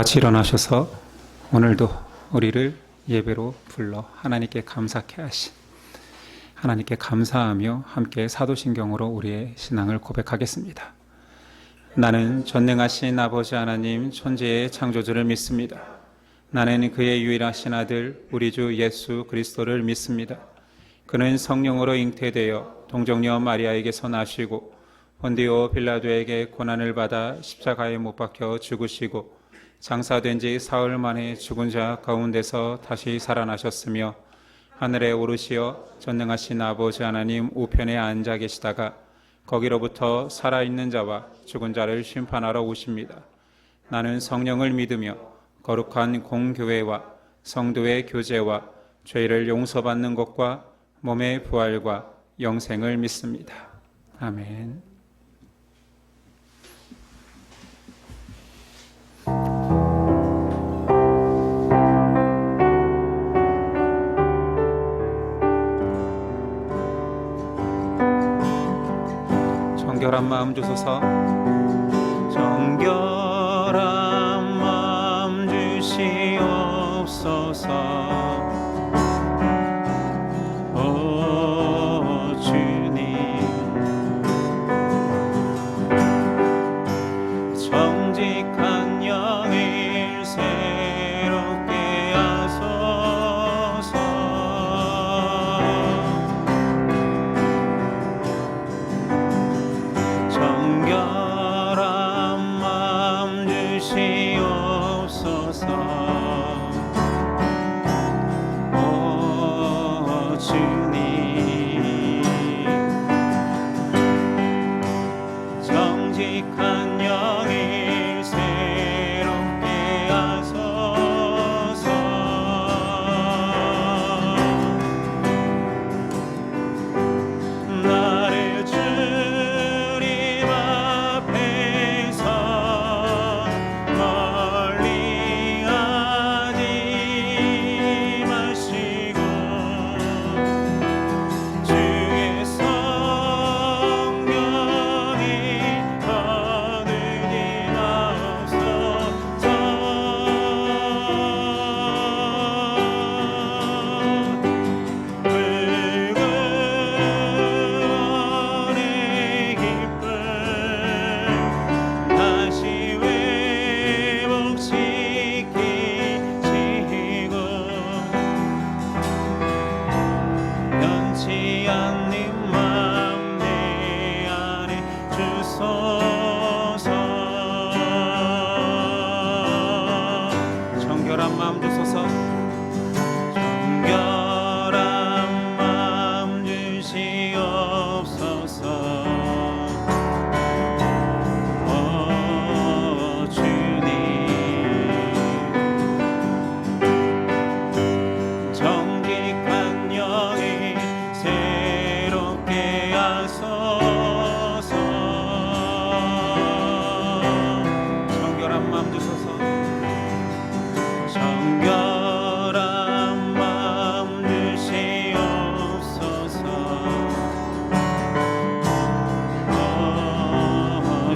같이 일어나셔서 오늘도 우리를 예배로 불러 하나님께 감사케 하신 하나님께 감사하며 함께 사도신경으로 우리의 신앙을 고백하겠습니다. 나는 전능하신 아버지 하나님 천지의 창조주를 믿습니다. 나는 그의 유일하신 아들 우리 주 예수 그리스도를 믿습니다. 그는 성령으로 잉태되어 동정녀 마리아에게서 나시고 본디오 빌라도에게 고난을 받아 십자가에 못 박혀 죽으시고 장사된 지 사흘 만에 죽은 자 가운데서 다시 살아나셨으며 하늘에 오르시어 전능하신 아버지 하나님 우편에 앉아 계시다가 거기로부터 살아있는 자와 죽은 자를 심판하러 오십니다. 나는 성령을 믿으며 거룩한 공교회와 성도의 교제와 죄를 용서받는 것과 몸의 부활과 영생을 믿습니다. 아멘. 정결한 마음 주소서. 정결한 마음 주시옵소서. 오 주님, 정직한 영을 새롭게 하소서. 정결한 마음 주시옵소서. 오 주님, 정직한 영을 새롭게 하소서. 나를 주님 앞에서 멀리하지 마시고 주의 성령이 거두지 마옵소서. 불구원의 기쁨 다시 회복시키시고 변치 않는 마음 내 안에 주소서. 정결한 마음 주소서. 정결한 마음 주시옵소서. 오 주님, 정직한 영을 새롭게 하소서. 정결한 마음 주소서. 정결한 마음 주시옵소서. 오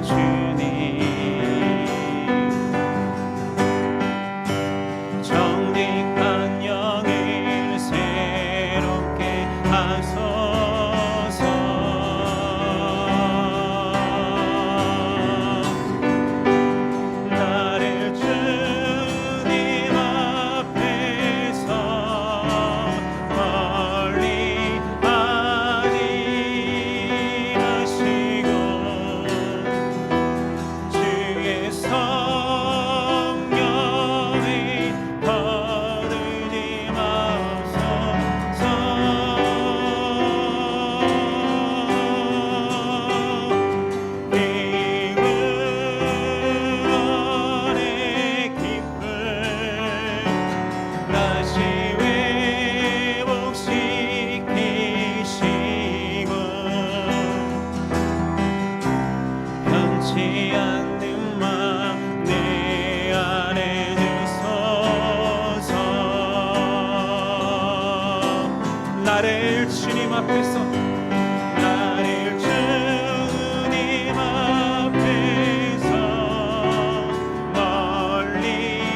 주님, 정직한 영을 새롭게 하소서. 나를 주님 앞에서 멀리하지 마시고 주의 성령을 거두지 마옵소서. 불구원의 기쁨 다시 회복시키시고 변치 않는 마음 내 안에 주소서. 나를 주님 앞에서 나를 주님 앞에서 멀리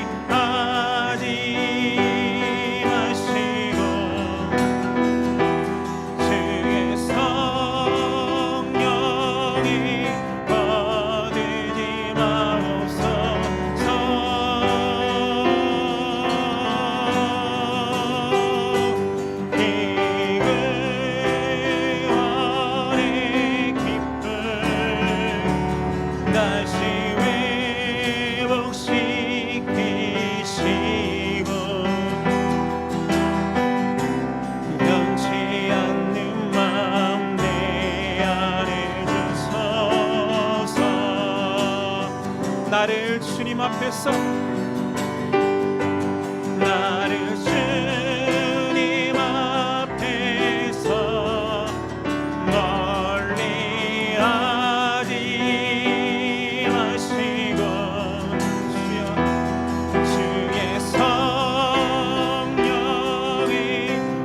앞에서 나를 주님 앞에서 멀리 하지 마시고 주여 주의 성령이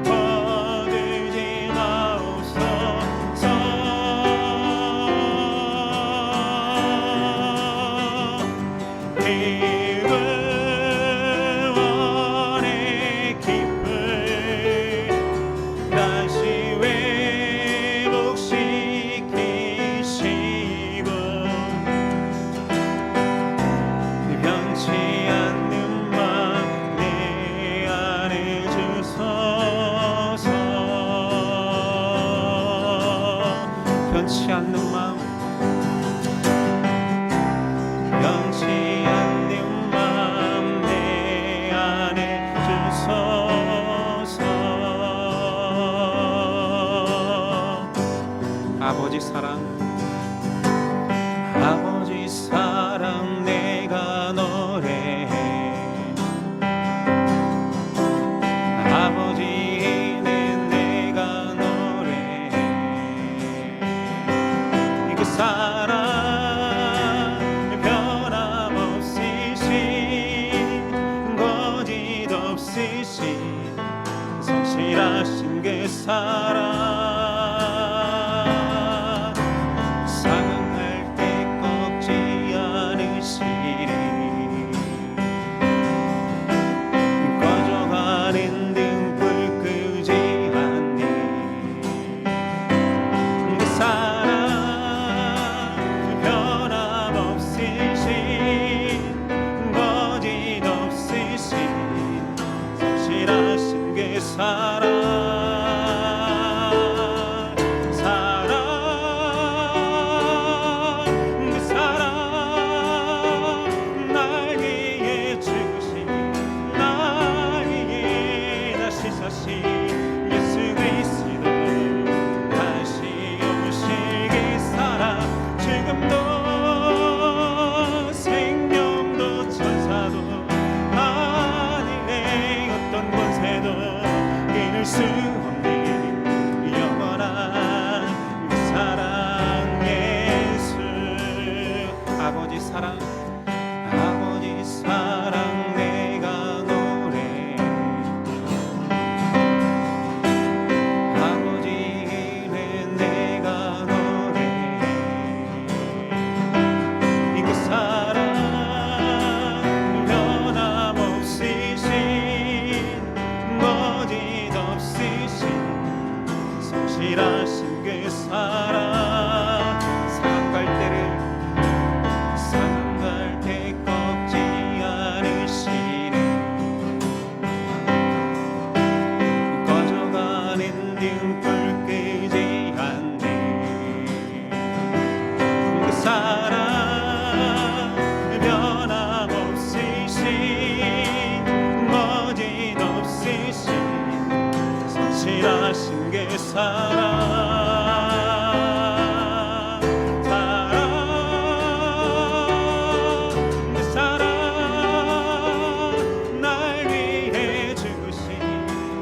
거두지 마옵소서. 구원의 기쁨 다시 회복시키시고 변치 않는 맘 내 안에 주소서. 변치 않는 맘, 변치 않는 맘 내 안에 주소서. 아버지 사랑, 아버지 사랑 내가 노래해. 아버지 은혜 내가 노래해. 그 사랑 변함없으신 거짓 없으신 성실하신 그 사랑 상할 때 꺾지 않으시리. 꺼져가는 등불 끄지 않니. 그 사랑 변함없으신 거짓 없으신 성실하신 그 사랑 그 사랑 날 위해 죽으신 날 위해 다시 사신 예수 그리스도 다시 오실 그 사랑 지금도 생명도 천사도 하늘의 어떤 권세도 이룰 수 없는 영원한 그 사랑 예수. 아버지 사랑, 아버지 사랑 내가 노래해. 아버지 은혜 내가 노래해. 그 사랑 변함없으신 거짓 없으신 성실하신 그 사랑 상한 갈 때 꺾지 않으시네. 꺼져가는 등불 끄지 않네. 그 사랑 변함없으신 거짓 없으신 성실하신 그 사랑 그 사랑 날 위해 죽으신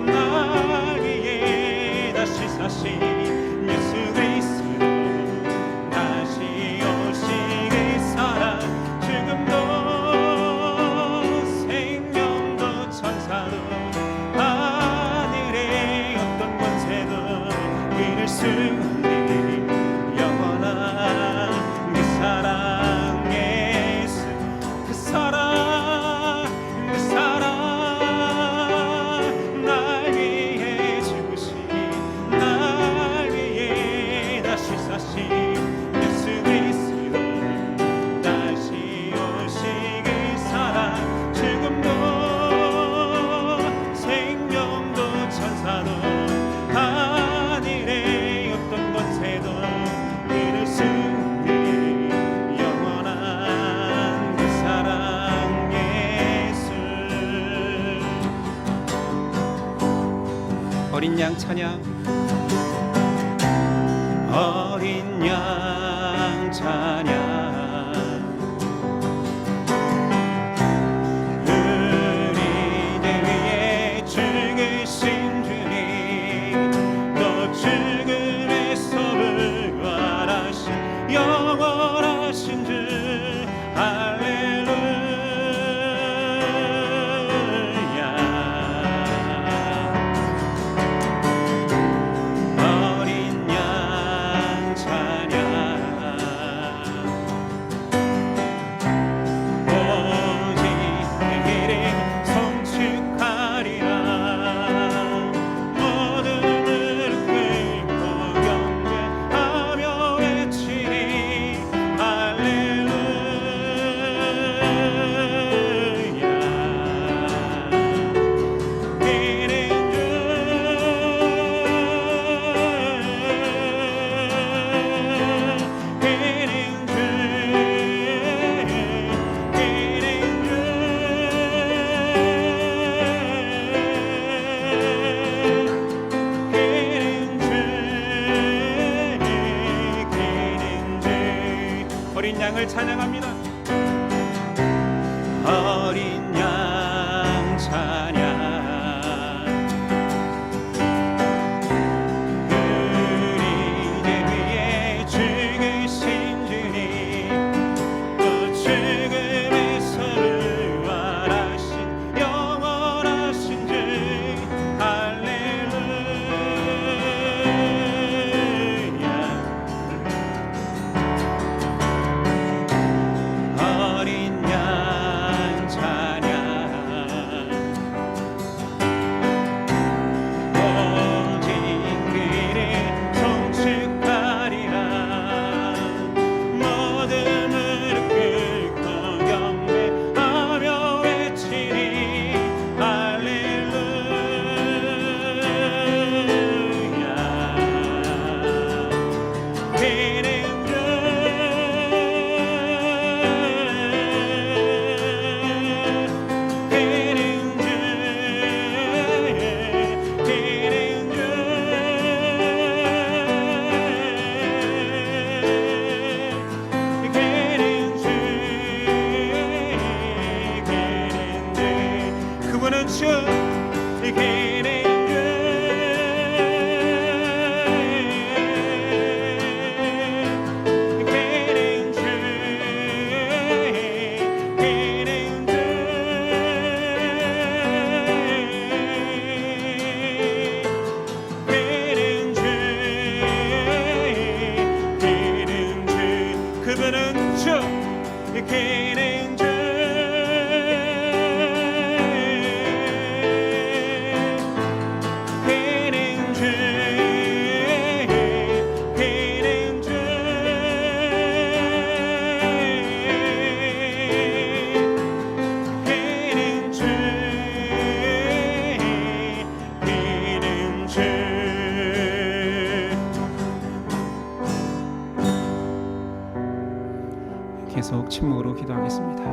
날 위해 다시 사신 예수 그리스도 다시 오신 그 사랑 지금도 생명도 천사도 하늘의 어떤 권세도 이룰 수 없는 영원한 그 사랑 예수. 그 사랑 날 위해 죽으신 날 위해 다시 사신 예수 그리스도 다시 오신 그 사랑 지금도 생명도 천사도 하늘의 어떤 권세도 이룰 수 없는 영원한 그 사랑 예수. 어린 양 찬양, 어린 양 찬양. 주님을 찬양합니다. 어린 양 찬양 계속 침묵으로 기도하겠습니다.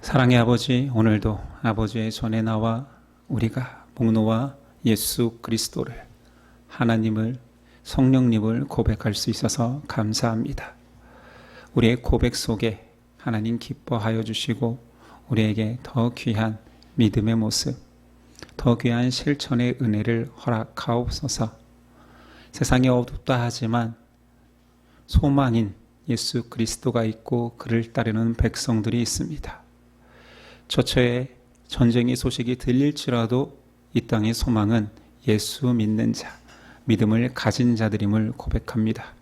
사랑의 아버지, 오늘도 아버지의 손에 나와 우리가 목놓아 예수 그리스도를, 하나님을, 성령님을 고백할 수 있어서 감사합니다. 우리의 고백 속에 하나님 기뻐하여 주시고 우리에게 더 귀한 믿음의 모습, 더 귀한 실천의 은혜를 허락하옵소서. 세상이 어둡다 하지만 소망인 예수 그리스도가 있고 그를 따르는 백성들이 있습니다. 처처에 전쟁의 소식이 들릴지라도 이 땅의 소망은 예수 믿는 자, 믿음을 가진 자들임을 고백합니다.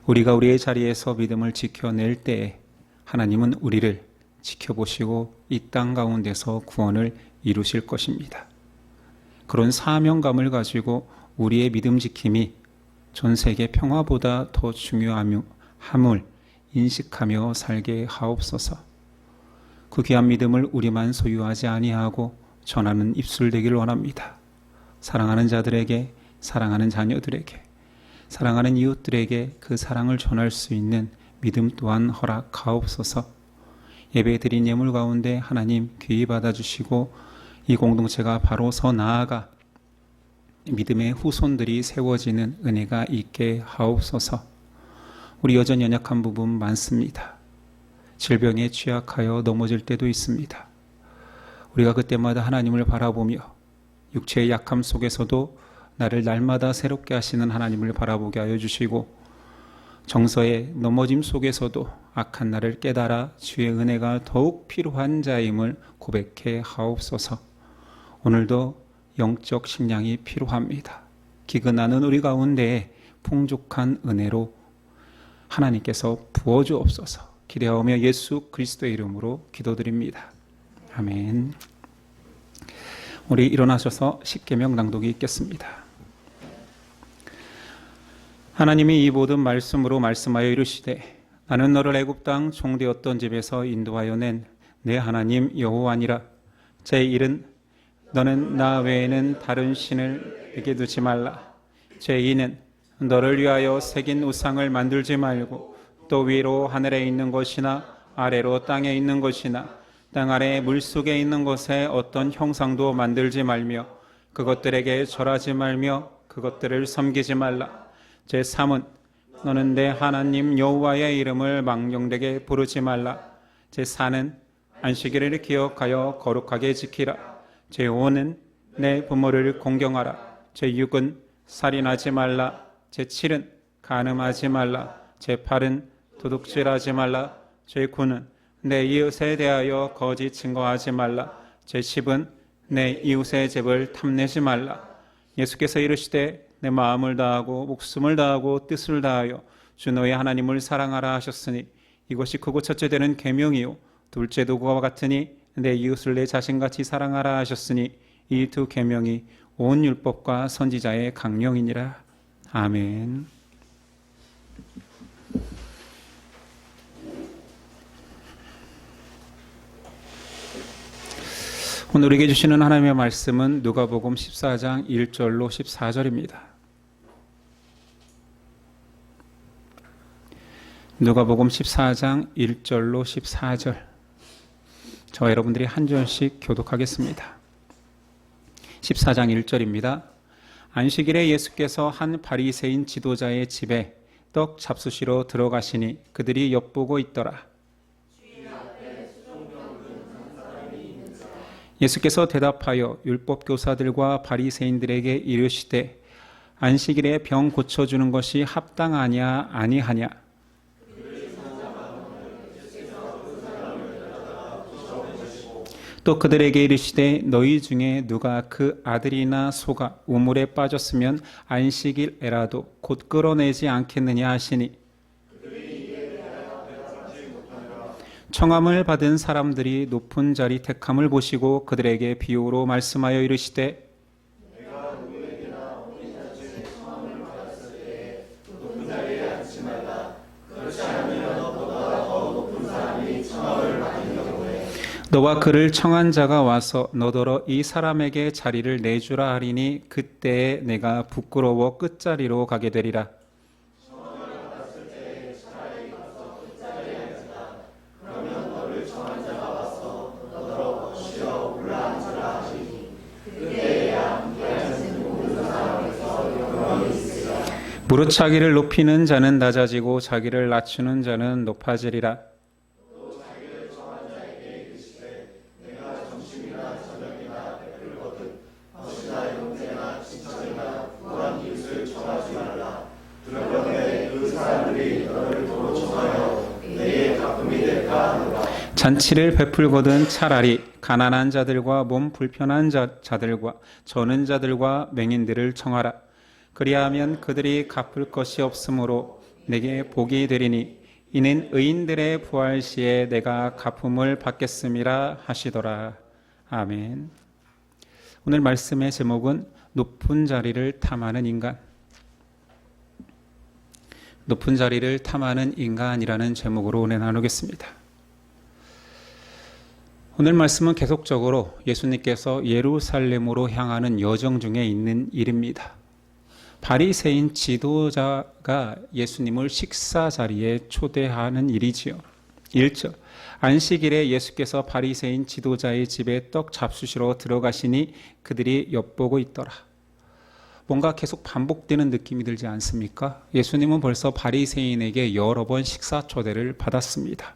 우리가 우리의 자리에서 믿음을 지켜낼 때에 하나님은 우리를 지켜보시고 이 땅 가운데서 구원을 이루실 것입니다. 그런 사명감을 가지고 우리의 믿음 지킴이 전 세계 평화보다 더 중요함을 인식하며 살게 하옵소서. 그 귀한 믿음을 우리만 소유하지 아니하고 전하는 입술 되기를 원합니다. 사랑하는 자들에게, 사랑하는 자녀들에게, 사랑하는 이웃들에게 그 사랑을 전할 수 있는 믿음 또한 허락하옵소서. 예배 드린 예물 가운데 하나님 귀히 받아주시고 이 공동체가 바로 서 나아가 믿음의 후손들이 세워지는 은혜가 있게 하옵소서. 우리 여전히 연약한 부분 많습니다. 질병에 취약하여 넘어질 때도 있습니다. 우리가 그때마다 하나님을 바라보며 육체의 약함 속에서도 나를 날마다 새롭게 하시는 하나님을 바라보게 하여 주시고 정서의 넘어짐 속에서도 악한 나를 깨달아 주의 은혜가 더욱 필요한 자임을 고백해 하옵소서. 오늘도 영적 식량이 필요합니다. 기근하는 우리 가운데 풍족한 은혜로 하나님께서 부어주옵소서. 기대하오며 예수 그리스도의 이름으로 기도드립니다. 아멘. 우리 일어나셔서 십계명 낭독이 있겠습니다. 하나님이 이 모든 말씀으로 말씀하여 이르시되 나는 너를 애굽 땅 종되었던 집에서 인도하여 낸 내 하나님 여호와니라. 제1은 너는 나 외에는 다른 신을 내게 두지 말라. 제2는 너를 위하여 새긴 우상을 만들지 말고 또 위로 하늘에 있는 것이나 아래로 땅에 있는 것이나 땅 아래 물속에 있는 것에 어떤 형상도 만들지 말며 그것들에게 절하지 말며 그것들을 섬기지 말라. 제3은 너는 내 하나님 여호와의 이름을 망령되게 부르지 말라. 제4는 안식일을 기억하여 거룩하게 지키라. 제5는 내 부모를 공경하라. 제6은 살인하지 말라. 제7은 간음하지 말라. 제8은 도둑질하지 말라. 제9는 내 이웃에 대하여 거짓 증거하지 말라. 제10은 내 이웃의 집을 탐내지 말라. 예수께서 이르시되 내 마음을 다하고 목숨을 다하고 뜻을 다하여 주 너의 하나님을 사랑하라 하셨으니 이것이 크고 첫째 되는 계명이요 둘째도 그와 같으니 내 이웃을 내 자신같이 사랑하라 하셨으니 이 두 계명이 온 율법과 선지자의 강령이니라. 아멘. 오늘 우리에게 주시는 하나님의 말씀은 누가복음 14장 1절로 14절입니다. 누가복음 14장 1절로 14절. 저와 여러분들이 한 절씩 교독하겠습니다. 14장 1절입니다. 안식일에 예수께서 한 바리새인 지도자의 집에 떡 잡수시러 들어가시니 그들이 엿보고 있더라. 예수께서 대답하여 율법 교사들과 바리새인들에게 이르시되 안식일에 병 고쳐주는 것이 합당하냐 아니하냐. 또 그들에게 이르시되 너희 중에 누가 그 아들이나 소가 우물에 빠졌으면 안식일에라도 곧 끌어내지 않겠느냐 하시니 청함을 받은 사람들이 높은 자리 택함을 보시고 그들에게 비유로 말씀하여 이르시되 너와 그를 청한 자가 와서 너더러 이 사람에게 자리를 내주라 하리니 그때에 내가 부끄러워 끝자리로 가게 되리라. 무릇 자기를 높이는 자는 낮아지고 자기를 낮추는 자는 높아지리라. 잔치를 베풀거든 차라리 가난한 자들과 몸 불편한 자들과 저는 자들과 맹인들을 청하라. 그리하면 그들이 갚을 것이 없으므로 내게 복이 되리니 이는 의인들의 부활 시에 내가 갚음을 받겠음이라 하시더라. 아멘. 오늘 말씀의 제목은 높은 자리를 탐하는 인간. 높은 자리를 탐하는 인간이라는 제목으로 오늘 나누겠습니다. 오늘 말씀은 계속적으로 예수님께서 예루살렘으로 향하는 여정 중에 있는 일입니다. 바리새인 지도자가 예수님을 식사 자리에 초대하는 일이지요. 1절 안식일에 예수께서 바리새인 지도자의 집에 떡 잡수시러 들어가시니 그들이 엿보고 있더라. 뭔가 계속 반복되는 느낌이 들지 않습니까? 예수님은 벌써 바리새인에게 여러 번 식사 초대를 받았습니다.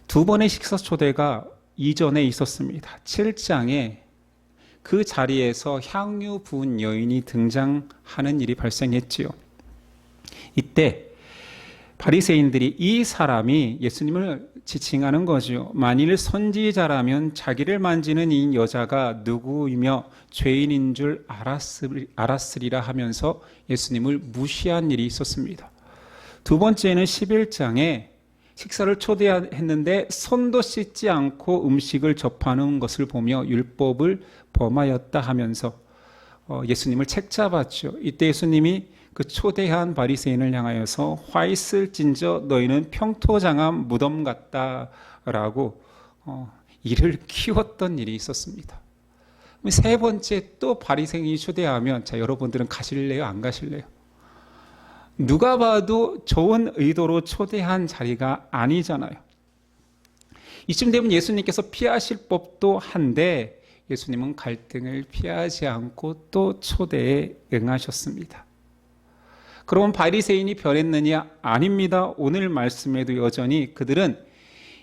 두 번의 식사 초대가 이전에 있었습니다. 7장에 그 자리에서 향유 부은 여인이 등장하는 일이 발생했지요. 이때 바리새인들이 이 사람이 예수님을 지칭하는 거죠. 만일 선지자라면 자기를 만지는 이 여자가 누구이며 죄인인 줄 알았으리라 하면서 예수님을 무시한 일이 있었습니다. 두 번째는 11장에 식사를 초대했는데 손도 씻지 않고 음식을 접하는 것을 보며 율법을 범하였다 하면서 예수님을 책잡았죠. 이때 예수님이 그 초대한 바리새인을 향하여서 화 있을진저 너희는 평토장한 무덤 같다라고 이를 키웠던 일이 있었습니다. 세 번째 또 바리새인이 초대하면 자 여러분들은 가실래요? 안 가실래요? 누가 봐도 좋은 의도로 초대한 자리가 아니잖아요. 이쯤 되면 예수님께서 피하실 법도 한데 예수님은 갈등을 피하지 않고 또 초대에 응하셨습니다. 그럼 바리새인이 변했느냐? 아닙니다. 오늘 말씀에도 여전히 그들은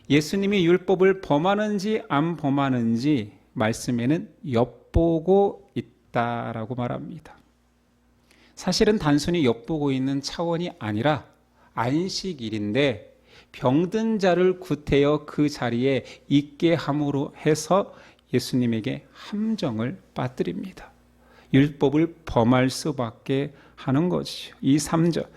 예수님이 율법을 범하는지 안 범하는지 말씀에는 엿보고 있다라고 말합니다. 사실은 단순히 엿보고 있는 차원이 아니라 안식일인데 병든 자를 구태여 그 자리에 있게 함으로 해서 예수님에게 함정을 빠뜨립니다. 율법을 범할 수밖에 하는 것이죠. 이 3절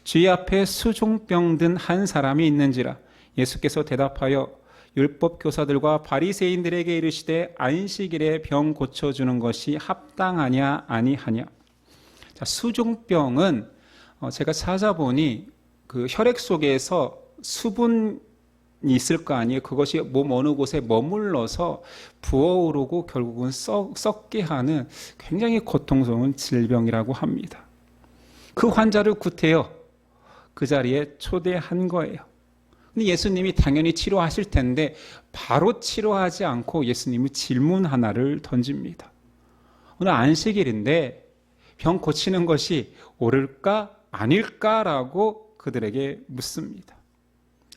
주의 앞에 수종병 든 한 사람이 있는지라 예수께서 대답하여 율법 교사들과 바리새인들에게 이르시되 안식일에 병 고쳐주는 것이 합당하냐 아니하냐. 자, 수종병은 제가 찾아보니 그 혈액 속에서 수분이 있을 거 아니에요. 그것이 몸 어느 곳에 머물러서 부어오르고 결국은 썩게 하는 굉장히 고통스러운 질병이라고 합니다. 그 환자를 구태여 그 자리에 초대한 거예요. 근데 예수님이 당연히 치료하실 텐데 바로 치료하지 않고 예수님이 질문 하나를 던집니다. 오늘 안식일인데 병 고치는 것이 옳을까 아닐까라고 그들에게 묻습니다.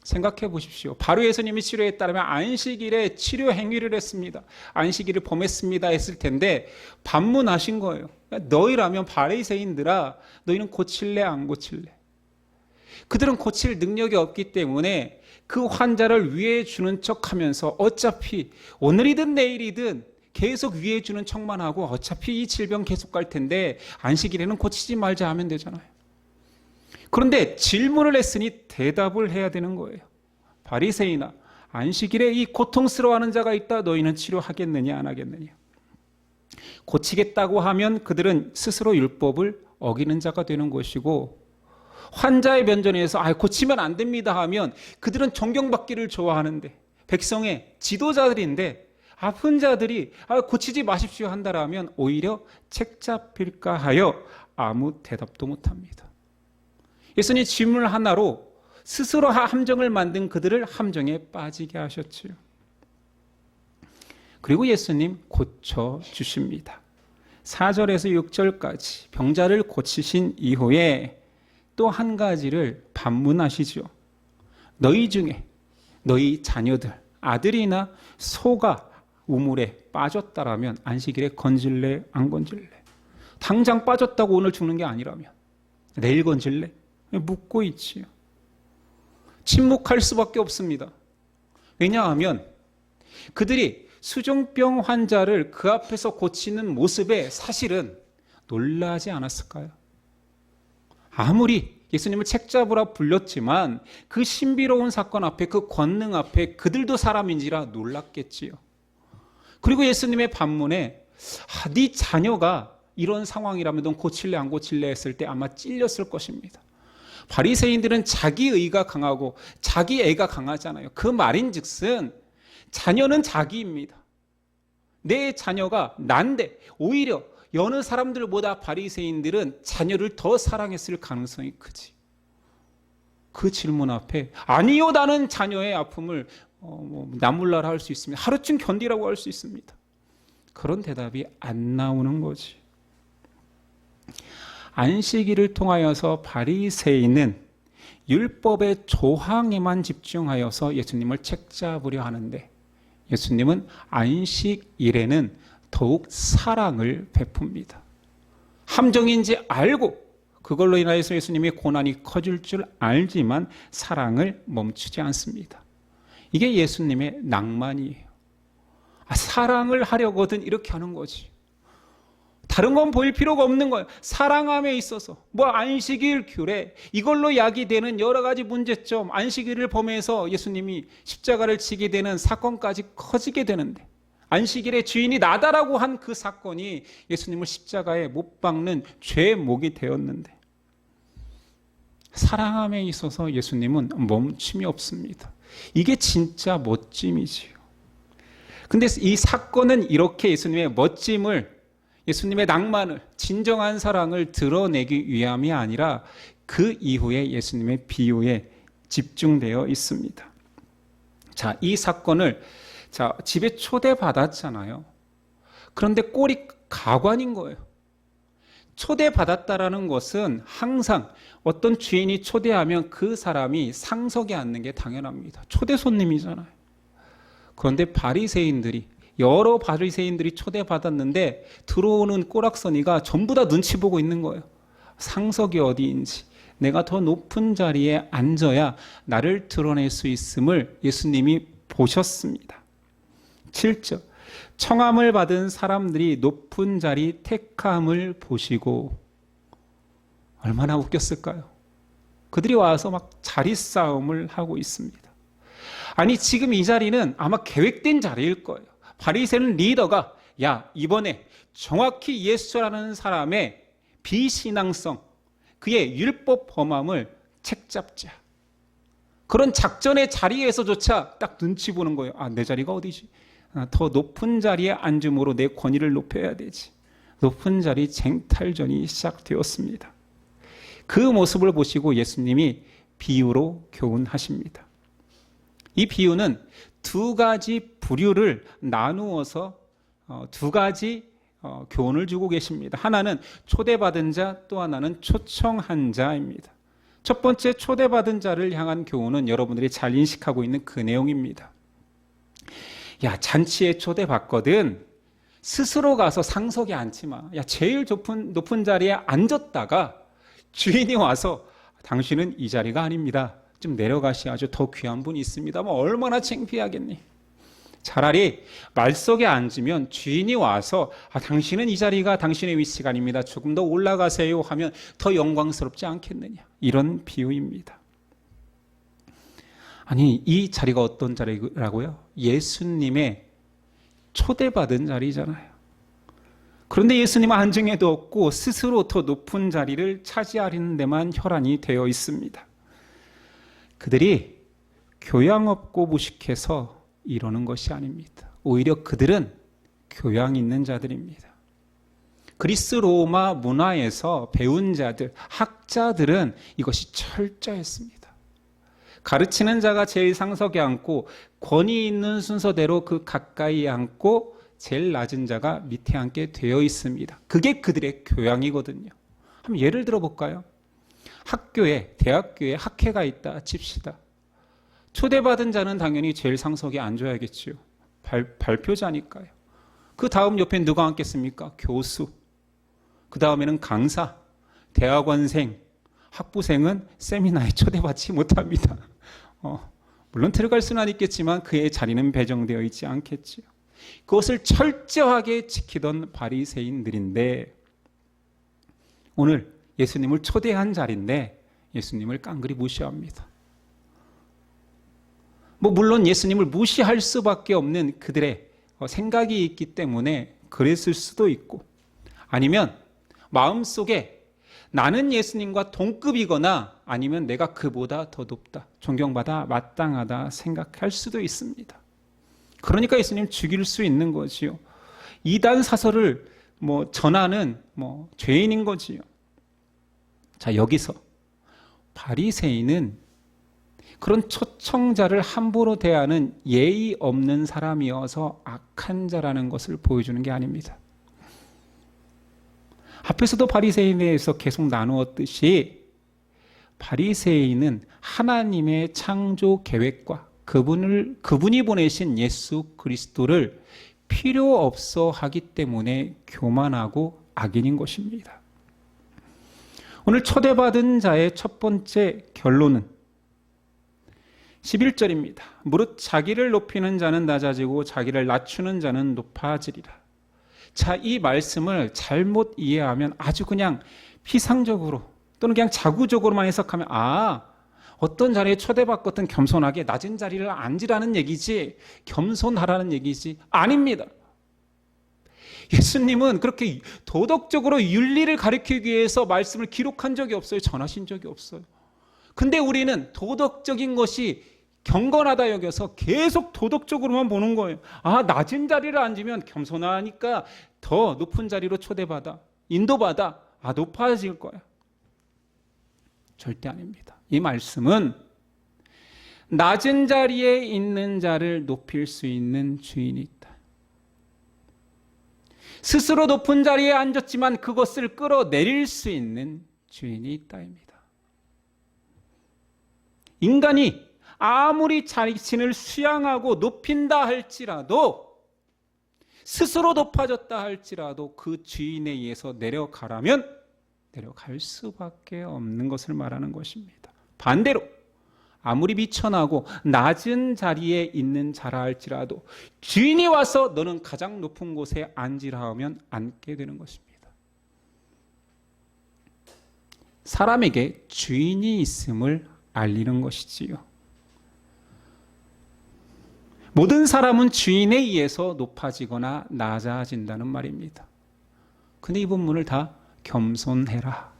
생각해 보십시오. 바로 예수님이 치료했다면 안식일에 치료 행위를 했습니다. 안식일을 범했습니다 했을 텐데 반문하신 거예요. 너희라면 바리새인들아 너희는 고칠래 안 고칠래? 그들은 고칠 능력이 없기 때문에 그 환자를 위해 주는 척하면서 어차피 오늘이든 내일이든 계속 위해 주는 척만 하고 어차피 이 질병 계속 갈 텐데 안식일에는 고치지 말자 하면 되잖아요. 그런데 질문을 했으니 대답을 해야 되는 거예요. 바리새인아 안식일에 이 고통스러워하는 자가 있다. 너희는 치료하겠느냐 안 하겠느냐. 고치겠다고 하면 그들은 스스로 율법을 어기는 자가 되는 것이고 환자의 면전에서 고치면 안 됩니다 하면 그들은 존경받기를 좋아하는데 백성의 지도자들인데 아픈 자들이 고치지 마십시오 한다라면 오히려 책잡힐까 하여 아무 대답도 못합니다. 예수님 질문 하나로 스스로 함정을 만든 그들을 함정에 빠지게 하셨지요. 그리고 예수님 고쳐주십니다. 4절에서 6절까지 병자를 고치신 이후에 또 한 가지를 반문하시죠. 너희 중에 너희 자녀들 아들이나 소가 우물에 빠졌다라면 안식일에 건질래 안 건질래? 당장 빠졌다고 오늘 죽는 게 아니라면 내일 건질래? 묻고 있지요. 침묵할 수밖에 없습니다. 왜냐하면 그들이 수종병 환자를 그 앞에서 고치는 모습에 사실은 놀라지 않았을까요? 아무리 예수님을 책잡으라 불렸지만 그 신비로운 사건 앞에 그 권능 앞에 그들도 사람인지라 놀랐겠지요. 그리고 예수님의 반문에 네 자녀가 이런 상황이라면 넌 고칠래 안 고칠래 했을 때 아마 찔렸을 것입니다. 바리새인들은 자기 의가 강하고 자기 애가 강하잖아요. 그 말인즉슨 자녀는 자기입니다. 내 자녀가 난데 오히려 여느 사람들보다 바리새인들은 자녀를 더 사랑했을 가능성이 크지. 그 질문 앞에 아니요 나는 자녀의 아픔을 나몰라라 할 수 있습니다. 하루쯤 견디라고 할 수 있습니다. 그런 대답이 안 나오는 거지. 안식일을 통하여서 바리새인은 율법의 조항에만 집중하여서 예수님을 책잡으려 하는데 예수님은 안식일에는 더욱 사랑을 베풉니다. 함정인지 알고 그걸로 인하여서 예수님의 고난이 커질 줄 알지만 사랑을 멈추지 않습니다. 이게 예수님의 낭만이에요. 사랑을 하려거든 이렇게 하는 거지. 다른 건 보일 필요가 없는 거예요. 사랑함에 있어서 안식일 규례 이걸로 야기되는 여러 가지 문제점, 안식일을 범해서 예수님이 십자가를 지게 되는 사건까지 커지게 되는데, 안식일의 주인이 나다라고 한 그 사건이 예수님을 십자가에 못 박는 죄목이 되었는데, 사랑함에 있어서 예수님은 멈춤이 없습니다. 이게 진짜 멋짐이지요. 근데 이 사건은 이렇게 예수님의 멋짐을, 예수님의 낭만을, 진정한 사랑을 드러내기 위함이 아니라 그 이후에 예수님의 비유에 집중되어 있습니다. 자, 이 사건을 집에 초대받았잖아요. 그런데 꼴이 가관인 거예요. 초대받았다라는 것은 항상 어떤 주인이 초대하면 그 사람이 상석에 앉는 게 당연합니다. 초대 손님이잖아요. 그런데 여러 바리새인들이 초대받았는데 들어오는 꼬락서니가 전부 다 눈치 보고 있는 거예요. 상석이 어디인지, 내가 더 높은 자리에 앉아야 나를 드러낼 수 있음을 예수님이 보셨습니다. 7절, 청함을 받은 사람들이 높은 자리 택함을 보시고, 얼마나 웃겼을까요? 그들이 와서 막 자리 싸움을 하고 있습니다. 아니, 지금 이 자리는 아마 계획된 자리일 거예요. 바리새인 리더가 이번에 정확히 예수라는 사람의 비신앙성, 그의 율법 범함을 책잡자. 그런 작전의 자리에서조차 딱 눈치 보는 거예요. 내 자리가 어디지? 더 높은 자리에 앉음으로 내 권위를 높여야 되지. 높은 자리 쟁탈전이 시작되었습니다. 그 모습을 보시고 예수님이 비유로 교훈하십니다. 이 비유는 두 가지 부류를 나누어서 두 가지 교훈을 주고 계십니다. 하나는 초대받은 자, 또 하나는 초청한 자입니다. 첫 번째 초대받은 자를 향한 교훈은 여러분들이 잘 인식하고 있는 그 내용입니다. 잔치에 초대받거든 스스로 가서 상석에 앉지 마. 제일 높은 자리에 앉았다가 주인이 와서 당신은 이 자리가 아닙니다, 좀 내려가셔야죠, 더 귀한 분이 있습니다, 얼마나 창피하겠니. 차라리 말석에 앉으면 주인이 와서 당신은 이 자리가 당신의 위치가 아닙니다, 조금 더 올라가세요 하면 더 영광스럽지 않겠느냐. 이런 비유입니다. 아니, 이 자리가 어떤 자리라고요? 예수님의 초대받은 자리잖아요. 그런데 예수님은 안중에도 없고 스스로 더 높은 자리를 차지하려는 데만 혈안이 되어 있습니다. 그들이 교양 없고 무식해서 이러는 것이 아닙니다. 오히려 그들은 교양 있는 자들입니다. 그리스 로마 문화에서 배운 자들, 학자들은 이것이 철저했습니다. 가르치는 자가 제일 상석에 앉고 권위 있는 순서대로 그 가까이 앉고 제일 낮은 자가 밑에 앉게 되어 있습니다. 그게 그들의 교양이거든요. 한번 예를 들어 볼까요? 학교에, 대학교에 학회가 있다 칩시다. 초대받은 자는 당연히 제일 상석에 앉아야겠지요. 발표자니까요. 그 다음 옆에 누가 앉겠습니까? 교수. 그 다음에는 강사, 대학원생, 학부생은 세미나에 초대받지 못합니다. 물론 들어갈 수는 있겠지만 그의 자리는 배정되어 있지 않겠지요. 그것을 철저하게 지키던 바리새인들인데 오늘 예수님을 초대한 자리인데 예수님을 깡그리 무시합니다. 물론 예수님을 무시할 수밖에 없는 그들의 생각이 있기 때문에 그랬을 수도 있고, 아니면 마음속에 나는 예수님과 동급이거나 아니면 내가 그보다 더 높다, 존경받아 마땅하다 생각할 수도 있습니다. 그러니까 예수님 죽일 수 있는 거지요. 이단 사설을 전하는 죄인인 거지요. 자, 여기서 바리새인은 그런 초청자를 함부로 대하는 예의 없는 사람이어서 악한 자라는 것을 보여주는 게 아닙니다. 앞에서도 바리새인에 대해서 계속 나누었듯이 바리새인은 하나님의 창조 계획과 그분이 보내신 예수 그리스도를 필요 없어 하기 때문에 교만하고 악인인 것입니다. 오늘 초대받은 자의 첫 번째 결론은 11절입니다. 무릇 자기를 높이는 자는 낮아지고 자기를 낮추는 자는 높아지리라. 자, 이 말씀을 잘못 이해하면 아주 그냥 피상적으로 또는 그냥 자구적으로만 해석하면 어떤 자리에 초대받거든 겸손하게 낮은 자리를 앉으라는 얘기지 겸손하라는 얘기지 아닙니다. 예수님은 그렇게 도덕적으로 윤리를 가르치기 위해서 말씀을 기록한 적이 없어요. 전하신 적이 없어요. 근데 우리는 도덕적인 것이 경건하다 여겨서 계속 도덕적으로만 보는 거예요. 낮은 자리를 앉으면 겸손하니까 더 높은 자리로 초대받아, 인도받아, 높아질 거야. 절대 아닙니다. 이 말씀은 낮은 자리에 있는 자를 높일 수 있는 주인이 있다. 스스로 높은 자리에 앉았지만 그것을 끌어내릴 수 있는 주인이 있다입니다. 인간이 아무리 자신을 수양하고 높인다 할지라도 스스로 높아졌다 할지라도 그 주인에 의해서 내려가라면 내려갈 수밖에 없는 것을 말하는 것입니다. 반대로 아무리 미천하고 낮은 자리에 있는 자라 할지라도 주인이 와서 너는 가장 높은 곳에 앉으라 하면 앉게 되는 것입니다. 사람에게 주인이 있음을 알리는 것이지요. 모든 사람은 주인에 의해서 높아지거나 낮아진다는 말입니다. 근데 이 본문을 다 겸손해라.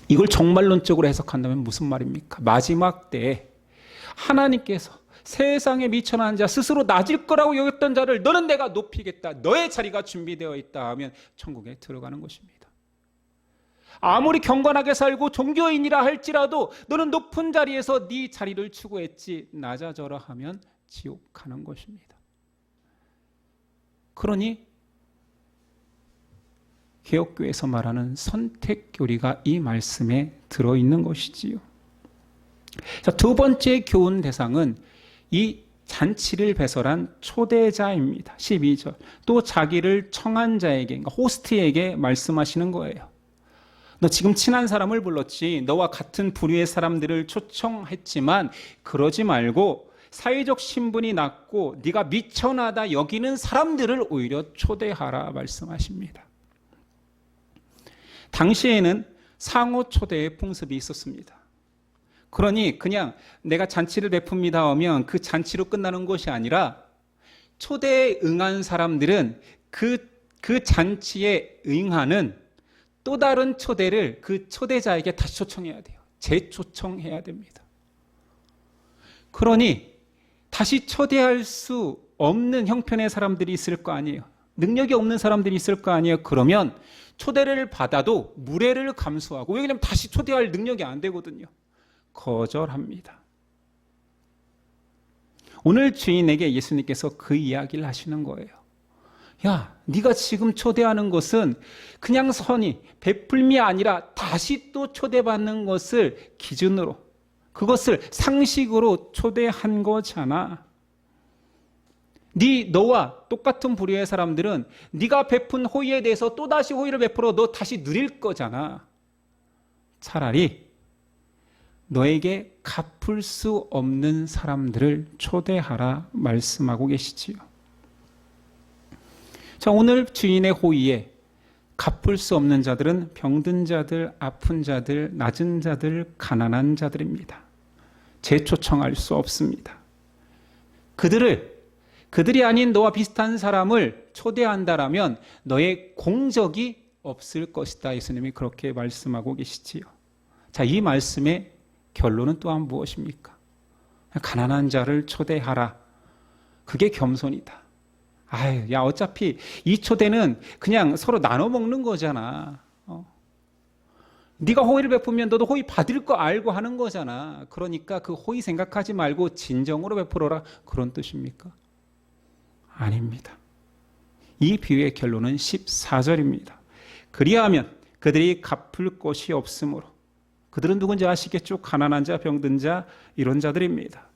이걸 정말론적으로 해석한다면 무슨 말입니까? 마지막 때에 하나님께서 세상에 미천한 자, 스스로 낮을 거라고 여겼던 자를 너는 내가 높이겠다, 너의 자리가 준비되어 있다 하면 천국에 들어가는 것입니다. 아무리 경건하게 살고 종교인이라 할지라도 너는 높은 자리에서 네 자리를 추구했지 낮아져라 하면 지옥 가는 것입니다. 그러니 개혁교회에서 말하는 선택교리가 이 말씀에 들어있는 것이지요. 자, 두 번째 교훈 대상은 이 잔치를 배설한 초대자입니다. 12절. 또 자기를 청한 자에게, 그러니까 호스트에게 말씀하시는 거예요. 너 지금 친한 사람을 불렀지, 너와 같은 부류의 사람들을 초청했지만 그러지 말고 사회적 신분이 낮고 네가 미천하다 여기는 사람들을 오히려 초대하라 말씀하십니다. 당시에는 상호 초대의 풍습이 있었습니다. 그러니 그냥 내가 잔치를 베풉니다 하면 그 잔치로 끝나는 것이 아니라 초대에 응한 사람들은 그 잔치에 응하는 또 다른 초대를 그 초대자에게 다시 초청해야 돼요. 재초청해야 됩니다. 그러니 다시 초대할 수 없는 형편의 사람들이 있을 거 아니에요. 능력이 없는 사람들이 있을 거 아니에요. 그러면 초대를 받아도 무례를 감수하고, 왜냐하면 다시 초대할 능력이 안 되거든요. 거절합니다. 오늘 주인에게 예수님께서 그 이야기를 하시는 거예요. 야, 네가 지금 초대하는 것은 그냥 선이 베풀미 아니라 다시 또 초대받는 것을 기준으로, 그것을 상식으로 초대한 거잖아. 너와 똑같은 부류의 사람들은 네가 베푼 호의에 대해서 또다시 호의를 베풀어 너 다시 누릴 거잖아. 차라리 너에게 갚을 수 없는 사람들을 초대하라 말씀하고 계시지요. 자, 오늘 주인의 호의에 갚을 수 없는 자들은 병든 자들, 아픈 자들, 낮은 자들, 가난한 자들입니다. 재초청할 수 없습니다. 그들이 아닌 너와 비슷한 사람을 초대한다라면 너의 공적이 없을 것이다. 예수님이 그렇게 말씀하고 계시지요. 자, 이 말씀의 결론은 또한 무엇입니까? 가난한 자를 초대하라. 그게 겸손이다. 야, 어차피 이 초대는 그냥 서로 나눠 먹는 거잖아. 네가 호의를 베푸면 너도 호의 받을 거 알고 하는 거잖아. 그러니까 그 호의 생각하지 말고 진정으로 베풀어라. 그런 뜻입니까? 아닙니다. 이 비유의 결론은 14절입니다. 그리하면 그들이 갚을 것이 없으므로. 그들은 누군지 아시겠죠? 가난한 자, 병든 자, 이런 자들입니다.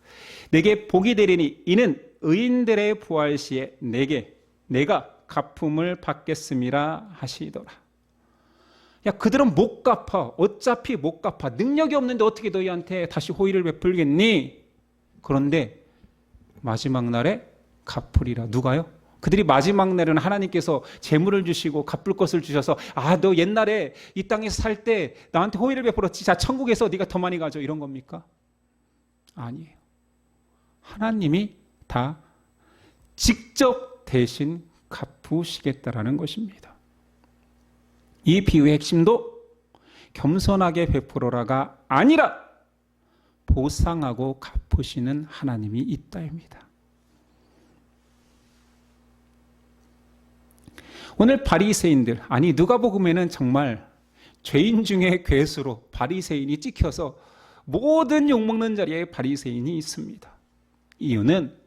내게 복이 되리니 이는 의인들의 부활 시에 내가 갚음을 받겠음이라 하시더라. 야, 그들은 못 갚아. 어차피 못 갚아. 능력이 없는데 어떻게 너희한테 다시 호의를 베풀겠니? 그런데 마지막 날에 갚으리라. 누가요? 그들이 마지막 날은 하나님께서 재물을 주시고 갚을 것을 주셔서 너 옛날에 이 땅에서 살 때 나한테 호의를 베풀었지. 자, 천국에서 네가 더 많이 가져. 이런 겁니까? 아니에요. 하나님이 다 직접 대신 갚으시겠다라는 것입니다. 이 비유의 핵심도 겸손하게 베풀어라가 아니라 보상하고 갚으시는 하나님이 있다입니다. 오늘 바리새인들, 누가복음에는 정말 죄인 중에 괴수로 바리새인이 찍혀서 모든 욕먹는 자리에 바리새인이 있습니다. 이유는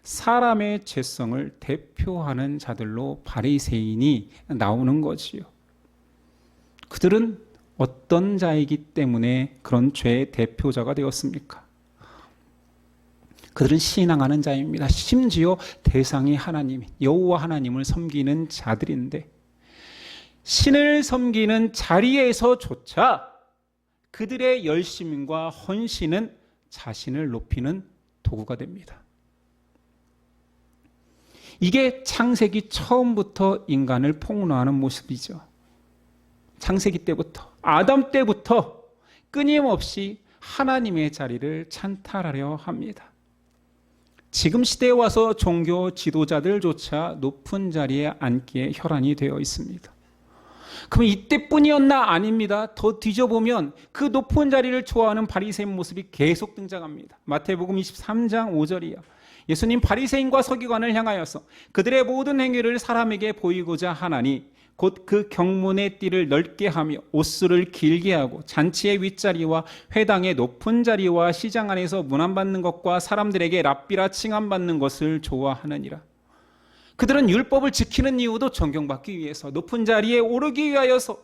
사람의 죄성을 대표하는 자들로 바리새인이 나오는 거지요. 그들은 어떤 자이기 때문에 그런 죄의 대표자가 되었습니까? 그들은 신앙하는 자입니다. 심지어 대상이 하나님, 여호와 하나님을 섬기는 자들인데 신을 섬기는 자리에서조차 그들의 열심과 헌신은 자신을 높이는 도구가 됩니다. 이게 창세기 처음부터 인간을 폭로하는 모습이죠. 창세기 때부터, 아담 때부터 끊임없이 하나님의 자리를 찬탈하려 합니다. 지금 시대에 와서 종교 지도자들조차 높은 자리에 앉기에 혈안이 되어 있습니다. 그럼 이때뿐이었나? 아닙니다. 더 뒤져보면 그 높은 자리를 좋아하는 바리새인 모습이 계속 등장합니다. 마태복음 23장 5절이야. 예수님 바리새인과 서기관을 향하여서 그들의 모든 행위를 사람에게 보이고자 하나니 곧 그 경문의 띠를 넓게 하며 옷수를 길게 하고 잔치의 윗자리와 회당의 높은 자리와 시장 안에서 문안받는 것과 사람들에게 랍비라 칭함받는 것을 좋아하느니라. 그들은 율법을 지키는 이유도 존경받기 위해서, 높은 자리에 오르기 위하여서,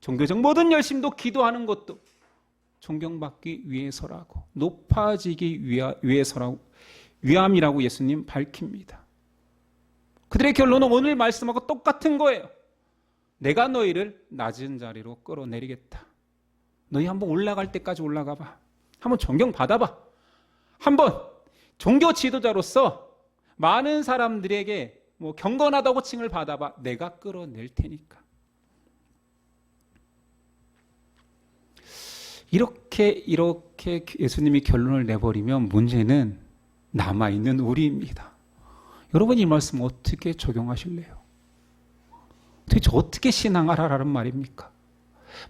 종교적 모든 열심도 기도하는 것도 존경받기 위해서라고, 높아지기 위함이라고 예수님 밝힙니다. 그들의 결론은 오늘 말씀하고 똑같은 거예요. 내가 너희를 낮은 자리로 끌어내리겠다. 너희 한번 올라갈 때까지 올라가 봐. 한번 존경받아봐. 한번 종교 지도자로서 많은 사람들에게 경건하다고 칭을 받아봐. 내가 끌어낼 테니까. 이렇게 예수님이 결론을 내버리면 문제는 남아있는 우리입니다. 여러분, 이 말씀 어떻게 적용하실래요? 도대체 어떻게 신앙하라는 말입니까?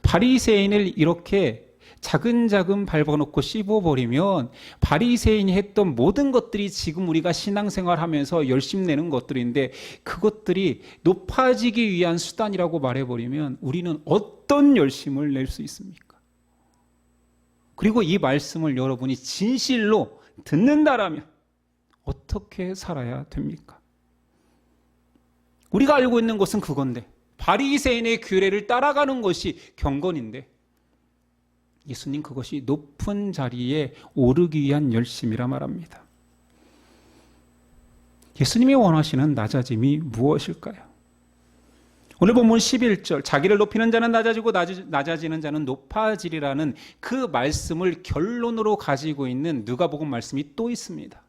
바리새인을 이렇게 자근자근 밟아놓고 씹어버리면 바리새인이 했던 모든 것들이 지금 우리가 신앙생활하면서 열심 내는 것들인데 그것들이 높아지기 위한 수단이라고 말해버리면 우리는 어떤 열심을 낼 수 있습니까? 그리고 이 말씀을 여러분이 진실로 듣는다라면 어떻게 살아야 됩니까? 우리가 알고 있는 것은 그건데, 바리새인의 규례를 따라가는 것이 경건인데 예수님 그것이 높은 자리에 오르기 위한 열심이라 말합니다. 예수님이 원하시는 낮아짐이 무엇일까요? 오늘 본문 11절, 자기를 높이는 자는 낮아지고 낮아지는 자는 높아지리라는 그 말씀을 결론으로 가지고 있는 누가복음 말씀이 또 있습니다.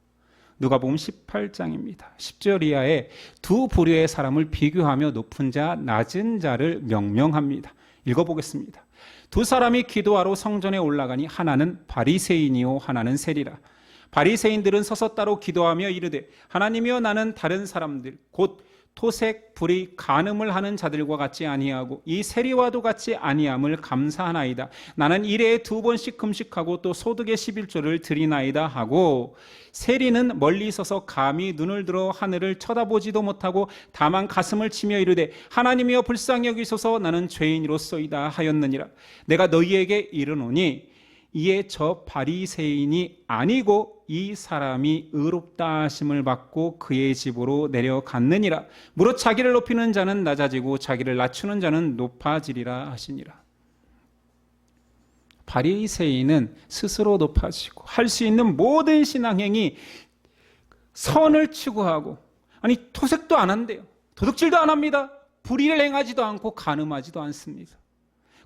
누가복음 18장입니다. 10절 이하에 두 부류의 사람을 비교하며 높은 자, 낮은 자를 명명합니다. 읽어보겠습니다. 두 사람이 기도하러 성전에 올라가니 하나는 바리새인이요 하나는 세리라. 바리새인들은 서서 따로 기도하며 이르되 하나님이여 나는 다른 사람들 곧 토색, 불의, 간음을 하는 자들과 같이 아니하고 이 세리와도 같이 아니함을 감사하나이다. 나는 일해에 2번씩 금식하고 또 소득의 11조를 드리나이다 하고, 세리는 멀리 서서 감히 눈을 들어 하늘을 쳐다보지도 못하고 다만 가슴을 치며 이르되 하나님이여 불쌍히 여기소서 나는 죄인이로소이다 하였느니라. 내가 너희에게 이르노니 이에 저 바리새인이 아니고 이 사람이 의롭다 하심을 받고 그의 집으로 내려갔느니라. 무릇 자기를 높이는 자는 낮아지고 자기를 낮추는 자는 높아지리라 하시니라. 바리새인은 스스로 높아지고 할 수 있는 모든 신앙행위, 선을 추구하고 아니 토색도 안 한대요. 도둑질도 안 합니다. 불의를 행하지도 않고 간음하지도 않습니다.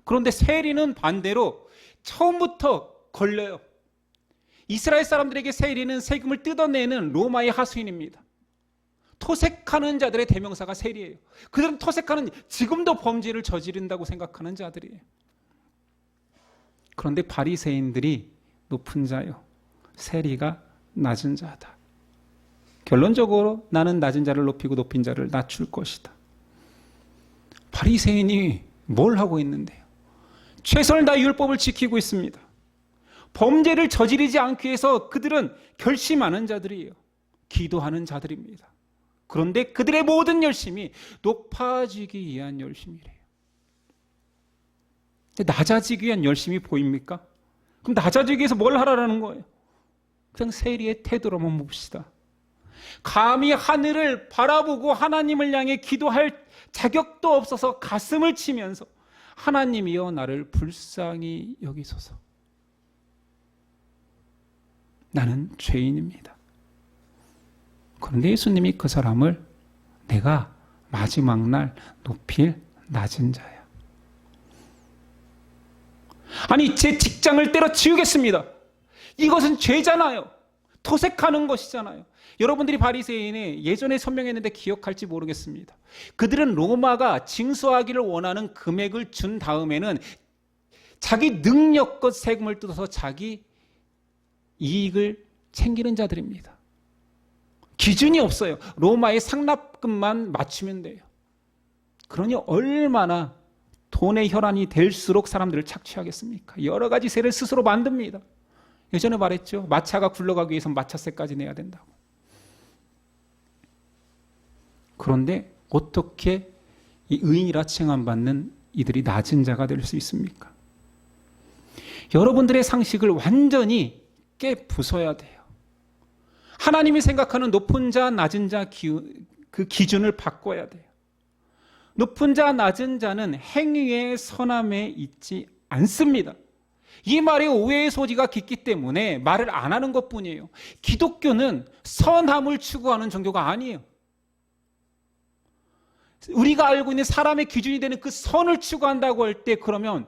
그런데 세리는 반대로 처음부터 걸려요. 이스라엘 사람들에게 세리는 세금을 뜯어내는 로마의 하수인입니다. 토색하는 자들의 대명사가 세리예요. 그들은 토색하는, 지금도 범죄를 저지른다고 생각하는 자들이에요. 그런데 바리새인들이 높은 자요, 세리가 낮은 자다. 결론적으로 나는 낮은 자를 높이고 높인 자를 낮출 것이다. 바리새인이 뭘 하고 있는데요? 최선을 다해 율법을 지키고 있습니다. 범죄를 저지르지 않기 위해서 그들은 결심하는 자들이에요. 기도하는 자들입니다. 그런데 그들의 모든 열심이 높아지기 위한 열심이래요. 낮아지기 위한 열심이 보입니까? 그럼 낮아지기 위해서 뭘 하라는 거예요? 그냥 세리의 태도로만 봅시다. 감히 하늘을 바라보고 하나님을 향해 기도할 자격도 없어서 가슴을 치면서 하나님이여 나를 불쌍히 여기소서. 나는 죄인입니다. 그런데 예수님이 그 사람을 내가 마지막 날 높일 낮은 자야. 아니 제 직장을 때려치우겠습니다. 이것은 죄잖아요. 토색하는 것이잖아요. 여러분들이 바리새인이 예전에 선명했는데 기억할지 모르겠습니다. 그들은 로마가 징수하기를 원하는 금액을 준 다음에는 자기 능력껏 세금을 뜯어서 자기 이익을 챙기는 자들입니다. 기준이 없어요. 로마의 상납금만 맞추면 돼요. 그러니 얼마나 돈의 혈안이 될수록 사람들을 착취하겠습니까? 여러 가지 세를 스스로 만듭니다. 예전에 말했죠. 마차가 굴러가기 위해서는 마차세까지 내야 된다고. 그런데 어떻게 이 의인이라 칭함받는 이들이 낮은 자가 될 수 있습니까? 여러분들의 상식을 완전히 깨부숴야 돼요. 하나님이 생각하는 높은 자, 낮은 자 그 기준을 바꿔야 돼요. 높은 자, 낮은 자는 행위의 선함에 있지 않습니다. 이 말에 오해의 소지가 깊기 때문에 말을 안 하는 것뿐이에요. 기독교는 선함을 추구하는 종교가 아니에요. 우리가 알고 있는 사람의 기준이 되는 그 선을 추구한다고 할 때 그러면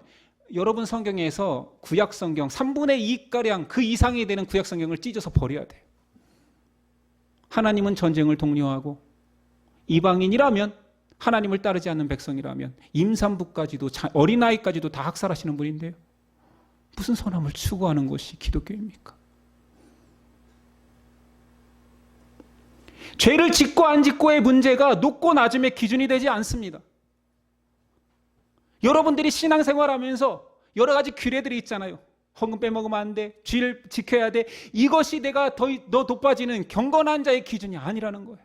여러분 성경에서 구약 성경 3분의 2가량 그 이상이 되는 구약 성경을 찢어서 버려야 돼요. 하나님은 전쟁을 독려하고 이방인이라면 하나님을 따르지 않는 백성이라면 임산부까지도 어린아이까지도 다 학살하시는 분인데요. 무슨 선함을 추구하는 것이 기독교입니까? 죄를 짓고 안 짓고의 문제가 높고 낮음의 기준이 되지 않습니다. 여러분들이 신앙생활하면서 여러 가지 규례들이 있잖아요. 헌금 빼먹으면 안 돼. 주의를 지켜야 돼. 이것이 내가 더 높아지는 경건한 자의 기준이 아니라는 거예요.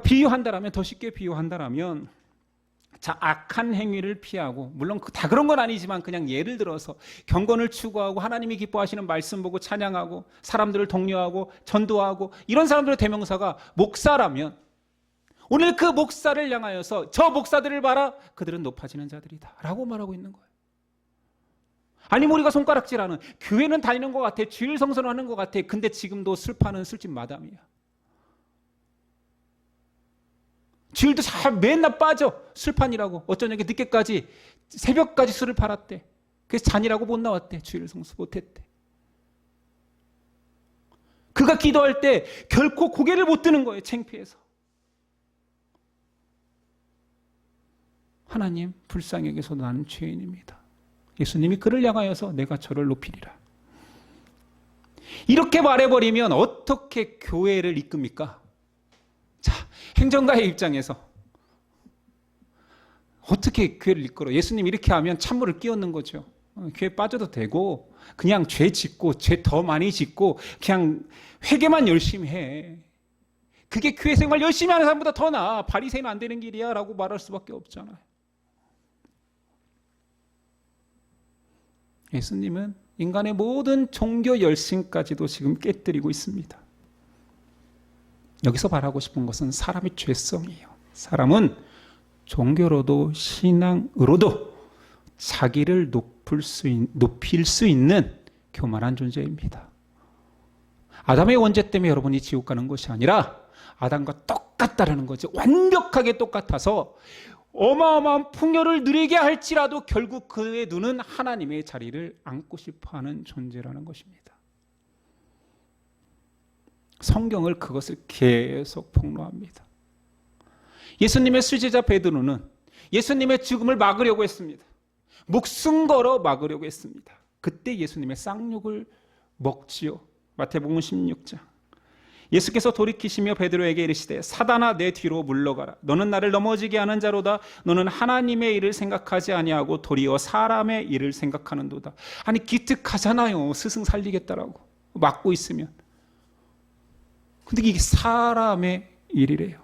비유한다라면, 더 쉽게 비유한다라면, 자, 악한 행위를 피하고, 물론 다 그런 건 아니지만 그냥 예를 들어서 경건을 추구하고 하나님이 기뻐하시는 말씀 보고 찬양하고 사람들을 독려하고 전도하고 이런 사람들의 대명사가 목사라면 오늘 그 목사를 향하여서 저 목사들을 봐라, 그들은 높아지는 자들이다 라고 말하고 있는 거예요. 아니면 우리가 손가락질하는, 교회는 다니는 것 같아, 주일 성수는 하는 것 같아, 근데 지금도 술 파는 술집 마담이야. 주일도 잘 맨날 빠져. 술판이라고. 어쩌냐고 늦게까지, 새벽까지 술을 팔았대. 그래서 잔이라고 못 나왔대. 주일 성수 못했대. 그가 기도할 때 결코 고개를 못 드는 거예요. 창피해서. 하나님, 불쌍히 여기서 나는 죄인입니다. 예수님이 그를 향하여서 내가 저를 높이리라. 이렇게 말해버리면 어떻게 교회를 이끕니까? 자, 행정가의 입장에서 어떻게 교회를 이끌어? 예수님 이렇게 하면 찬물을 끼얹는 거죠. 교회 빠져도 되고 그냥 죄 짓고 죄 더 많이 짓고 그냥 회개만 열심히 해. 그게 교회 생활 열심히 하는 사람보다 더 나아. 바리새인은 안 되는 길이야 라고 말할 수밖에 없잖아요. 예수님은 인간의 모든 종교 열심까지도 지금 깨뜨리고 있습니다. 여기서 말하고 싶은 것은 사람의 죄성이에요. 사람은 종교로도 신앙으로도 자기를 높일 수 있는 교만한 존재입니다. 아담의 원죄 때문에 여러분이 지옥 가는 것이 아니라 아담과 똑같다라는 거죠. 완벽하게 똑같아서 어마어마한 풍요를 누리게 할지라도 결국 그의 눈은 하나님의 자리를 앉고 싶어하는 존재라는 것입니다. 성경을 그것을 계속 폭로합니다. 예수님의 수제자 베드로는 예수님의 죽음을 막으려고 했습니다. 목숨 걸어 막으려고 했습니다. 그때 예수님의 쌍욕을 먹지요. 마태복음 16장. 예수께서 돌이키시며 베드로에게 이르시되 사단아 내 뒤로 물러가라. 너는 나를 넘어지게 하는 자로다. 너는 하나님의 일을 생각하지 아니하고 도리어 사람의 일을 생각하는도다. 아니 기특하잖아요. 스승 살리겠다라고 막고 있으면. 근데 이게 사람의 일이래요.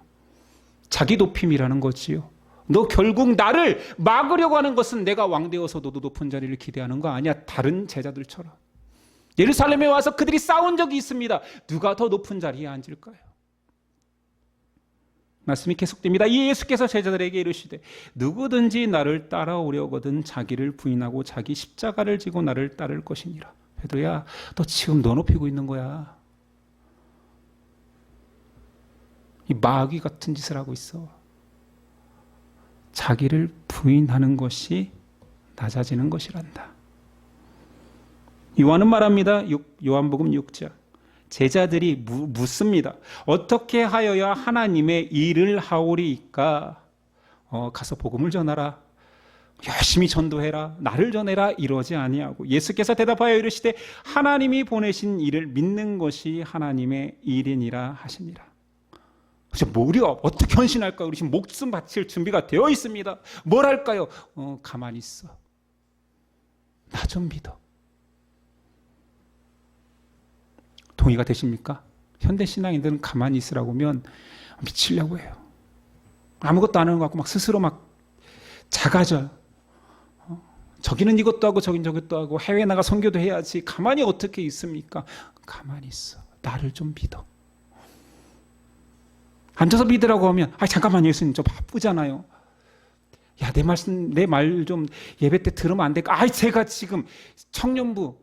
자기 높임이라는 거지요. 너 결국 나를 막으려고 하는 것은 내가 왕 되어서 너도 높은 자리를 기대하는 거 아니야. 다른 제자들처럼. 예루살렘에 와서 그들이 싸운 적이 있습니다. 누가 더 높은 자리에 앉을까요? 말씀이 계속됩니다. 이 예수께서 제자들에게 이르시되 누구든지 나를 따라오려거든 자기를 부인하고 자기 십자가를 지고 나를 따를 것이니라. 베드로야, 너 지금 너 높이고 있는 거야. 이 마귀 같은 짓을 하고 있어. 자기를 부인하는 것이 낮아지는 것이란다. 요한은 말합니다. 요한복음 6장. 제자들이 묻습니다. 어떻게 하여야 하나님의 일을 하오리이까? 가서 복음을 전하라. 열심히 전도해라. 나를 전해라. 이러지 아니하고 예수께서 대답하여 이르시되 하나님이 보내신 일을 믿는 것이 하나님의 일이니라 하시니라. 우리가 어떻게 헌신할까요? 우리 지금 목숨 바칠 준비가 되어 있습니다. 뭘 할까요? 가만히 있어. 나 좀 믿어. 동의가 되십니까? 현대 신앙인들은 가만히 있으라고 하면 미치려고 해요. 아무것도 안 하는 것 같고 막 스스로 막 작아져요. 저기는 이것도 하고 저긴 저것도 하고 해외 나가 선교도 해야지. 가만히 어떻게 있습니까? 가만히 있어. 나를 좀 믿어. 앉아서 믿으라고 하면 잠깐만요. 예수님 저 바쁘잖아요. 야, 내 말 좀 예배 때 들으면 안 될까? 제가 지금 청년부,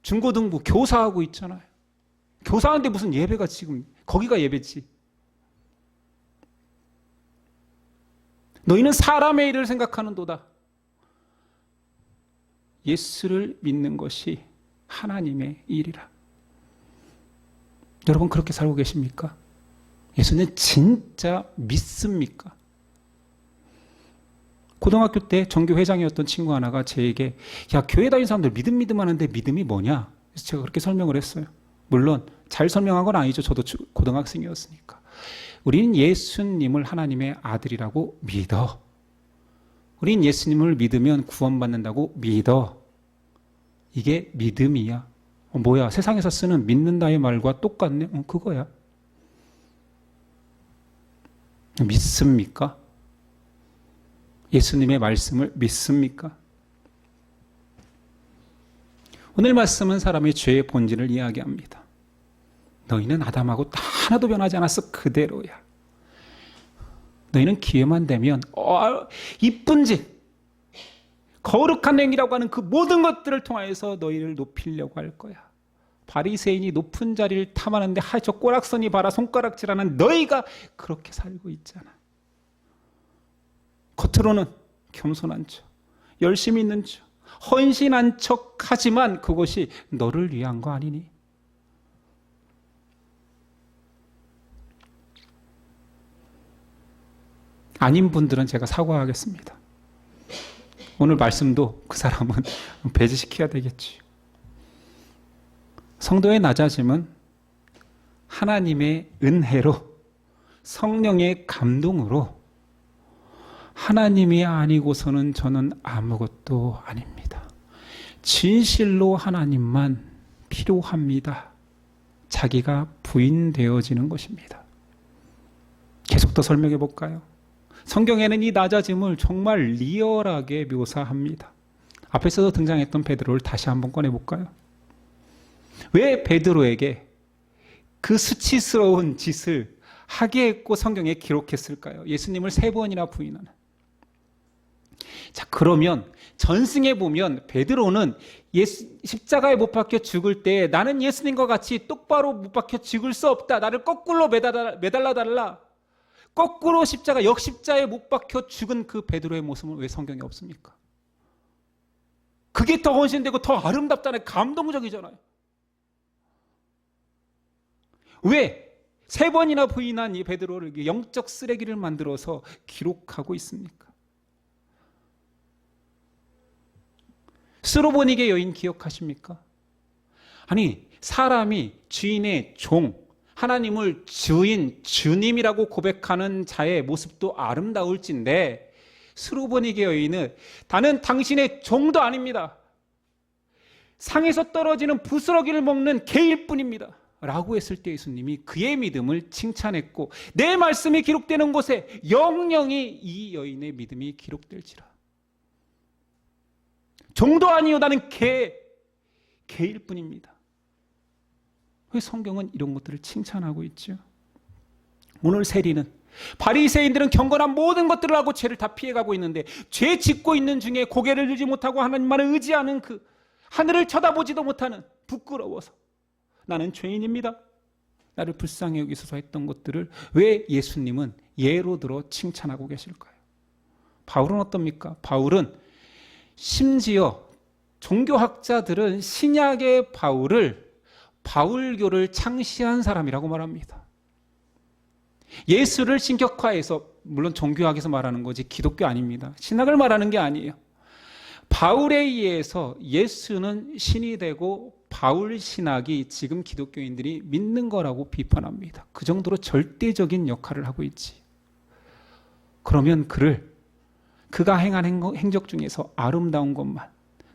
중고등부 교사하고 있잖아요. 교사하는데 무슨 예배가 지금 거기가 예배지. 너희는 사람의 일을 생각하는도다. 예수를 믿는 것이 하나님의 일이라. 여러분 그렇게 살고 계십니까? 예수는 진짜 믿습니까? 고등학교 때 전교 회장이었던 친구 하나가 제게 야, 교회 다니는 사람들 믿음 하는데 믿음이 뭐냐? 그래서 제가 그렇게 설명을 했어요. 물론 잘 설명한 건 아니죠. 저도 고등학생이었으니까. 우리는 예수님을 하나님의 아들이라고 믿어. 우린 예수님을 믿으면 구원받는다고 믿어. 이게 믿음이야. 뭐야? 세상에서 쓰는 믿는다의 말과 똑같네? 그거야. 믿습니까? 예수님의 말씀을 믿습니까? 오늘 말씀은 사람의 죄의 본질을 이야기합니다. 너희는 아담하고 하나도 변하지 않았어. 그대로야. 너희는 기회만 되면 이쁜 짓, 거룩한 행위라고 하는 그 모든 것들을 통하여서 너희를 높이려고 할 거야. 바리새인이 높은 자리를 탐하는데 저 꼬락서니 봐라 손가락질하는 너희가 그렇게 살고 있잖아. 겉으로는 겸손한 척, 열심히 있는 척, 헌신한 척 하지만 그것이 너를 위한 거 아니니? 아닌 분들은 제가 사과하겠습니다. 오늘 말씀도 그 사람은 배제시켜야 되겠지. 성도의 낮아짐은 하나님의 은혜로 성령의 감동으로 하나님이 아니고서는 저는 아무것도 아닙니다. 진실로 하나님만 필요합니다. 자기가 부인되어지는 것입니다. 계속 더 설명해 볼까요? 성경에는 이 낮아짐을 정말 리얼하게 묘사합니다. 앞에서도 등장했던 베드로를 다시 한번 꺼내볼까요? 왜 베드로에게 그 수치스러운 짓을 하게 했고 성경에 기록했을까요? 예수님을 3번이나 부인하는. 자, 그러면 전승에 보면 베드로는 십자가에 못 박혀 죽을 때 나는 예수님과 같이 똑바로 못 박혀 죽을 수 없다. 나를 거꾸로 매달라 달라. 거꾸로 십자가, 역십자에 못 박혀 죽은 그 베드로의 모습은 왜 성경에 없습니까? 그게 더 헌신되고 더 아름답잖아요. 감동적이잖아요. 왜? 3번이나 부인한 이 베드로를 영적 쓰레기를 만들어서 기록하고 있습니까? 스로보니게 여인 기억하십니까? 아니, 사람이 주인의 종, 하나님을 주인, 주님이라고 고백하는 자의 모습도 아름다울진데 스로보니게 여인은 나는 당신의 종도 아닙니다. 상에서 떨어지는 부스러기를 먹는 개일 뿐입니다. 라고 했을 때 예수님이 그의 믿음을 칭찬했고 내 말씀이 기록되는 곳에 영영이 이 여인의 믿음이 기록될지라. 종도 아니요 나는 개일 뿐입니다. 왜 성경은 이런 것들을 칭찬하고 있죠? 오늘 세리는 바리새인들은 경건한 모든 것들을 하고 죄를 다 피해가고 있는데 죄 짓고 있는 중에 고개를 들지 못하고 하나님만을 의지하는 그 하늘을 쳐다보지도 못하는 부끄러워서 나는 죄인입니다. 나를 불쌍히 여기소서 했던 것들을 왜 예수님은 예로 들어 칭찬하고 계실까요? 바울은 어떻습니까? 바울은 심지어 종교학자들은 신약의 바울교를 창시한 사람이라고 말합니다. 예수를 신격화해서, 물론 종교학에서 말하는 거지 기독교 아닙니다. 신학을 말하는 게 아니에요. 바울에 의해서 예수는 신이 되고 바울 신학이 지금 기독교인들이 믿는 거라고 비판합니다. 그 정도로 절대적인 역할을 하고 있지. 그러면 그가 행한 행적 중에서 아름다운 것만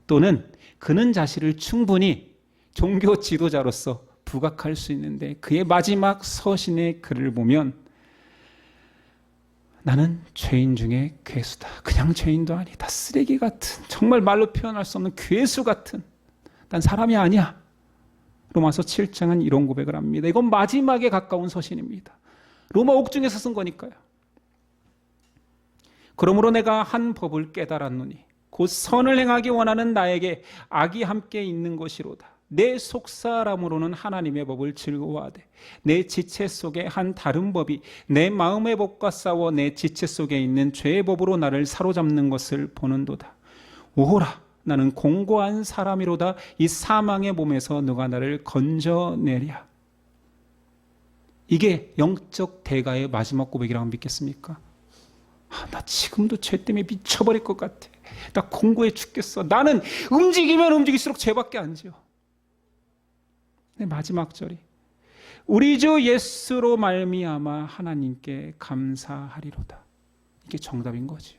또는 그는 자신을 충분히 종교 지도자로서 부각할 수 있는데 그의 마지막 서신의 글을 보면 나는 죄인 중에 괴수다. 그냥 죄인도 아니다. 쓰레기 같은, 정말 말로 표현할 수 없는 괴수 같은, 난 사람이 아니야. 로마서 7장은 이런 고백을 합니다. 이건 마지막에 가까운 서신입니다. 로마 옥중에서 쓴 거니까요. 그러므로 내가 한 법을 깨달았노니 곧 선을 행하기 원하는 나에게 악이 함께 있는 것이로다. 내 속사람으로는 하나님의 법을 즐거워하되 내 지체 속에 한 다른 법이 내 마음의 법과 싸워 내 지체 속에 있는 죄의 법으로 나를 사로잡는 것을 보는도다. 오호라, 나는 공고한 사람이로다. 이 사망의 몸에서 누가 나를 건져내랴. 이게 영적 대가의 마지막 고백이라고 믿겠습니까? 나 지금도 죄 때문에 미쳐버릴 것 같아. 나 공고해 죽겠어. 나는 움직이면 움직일수록 죄밖에 안 지어. 네, 마지막 절이 우리 주 예수로 말미암아 하나님께 감사하리로다. 이게 정답인 거지.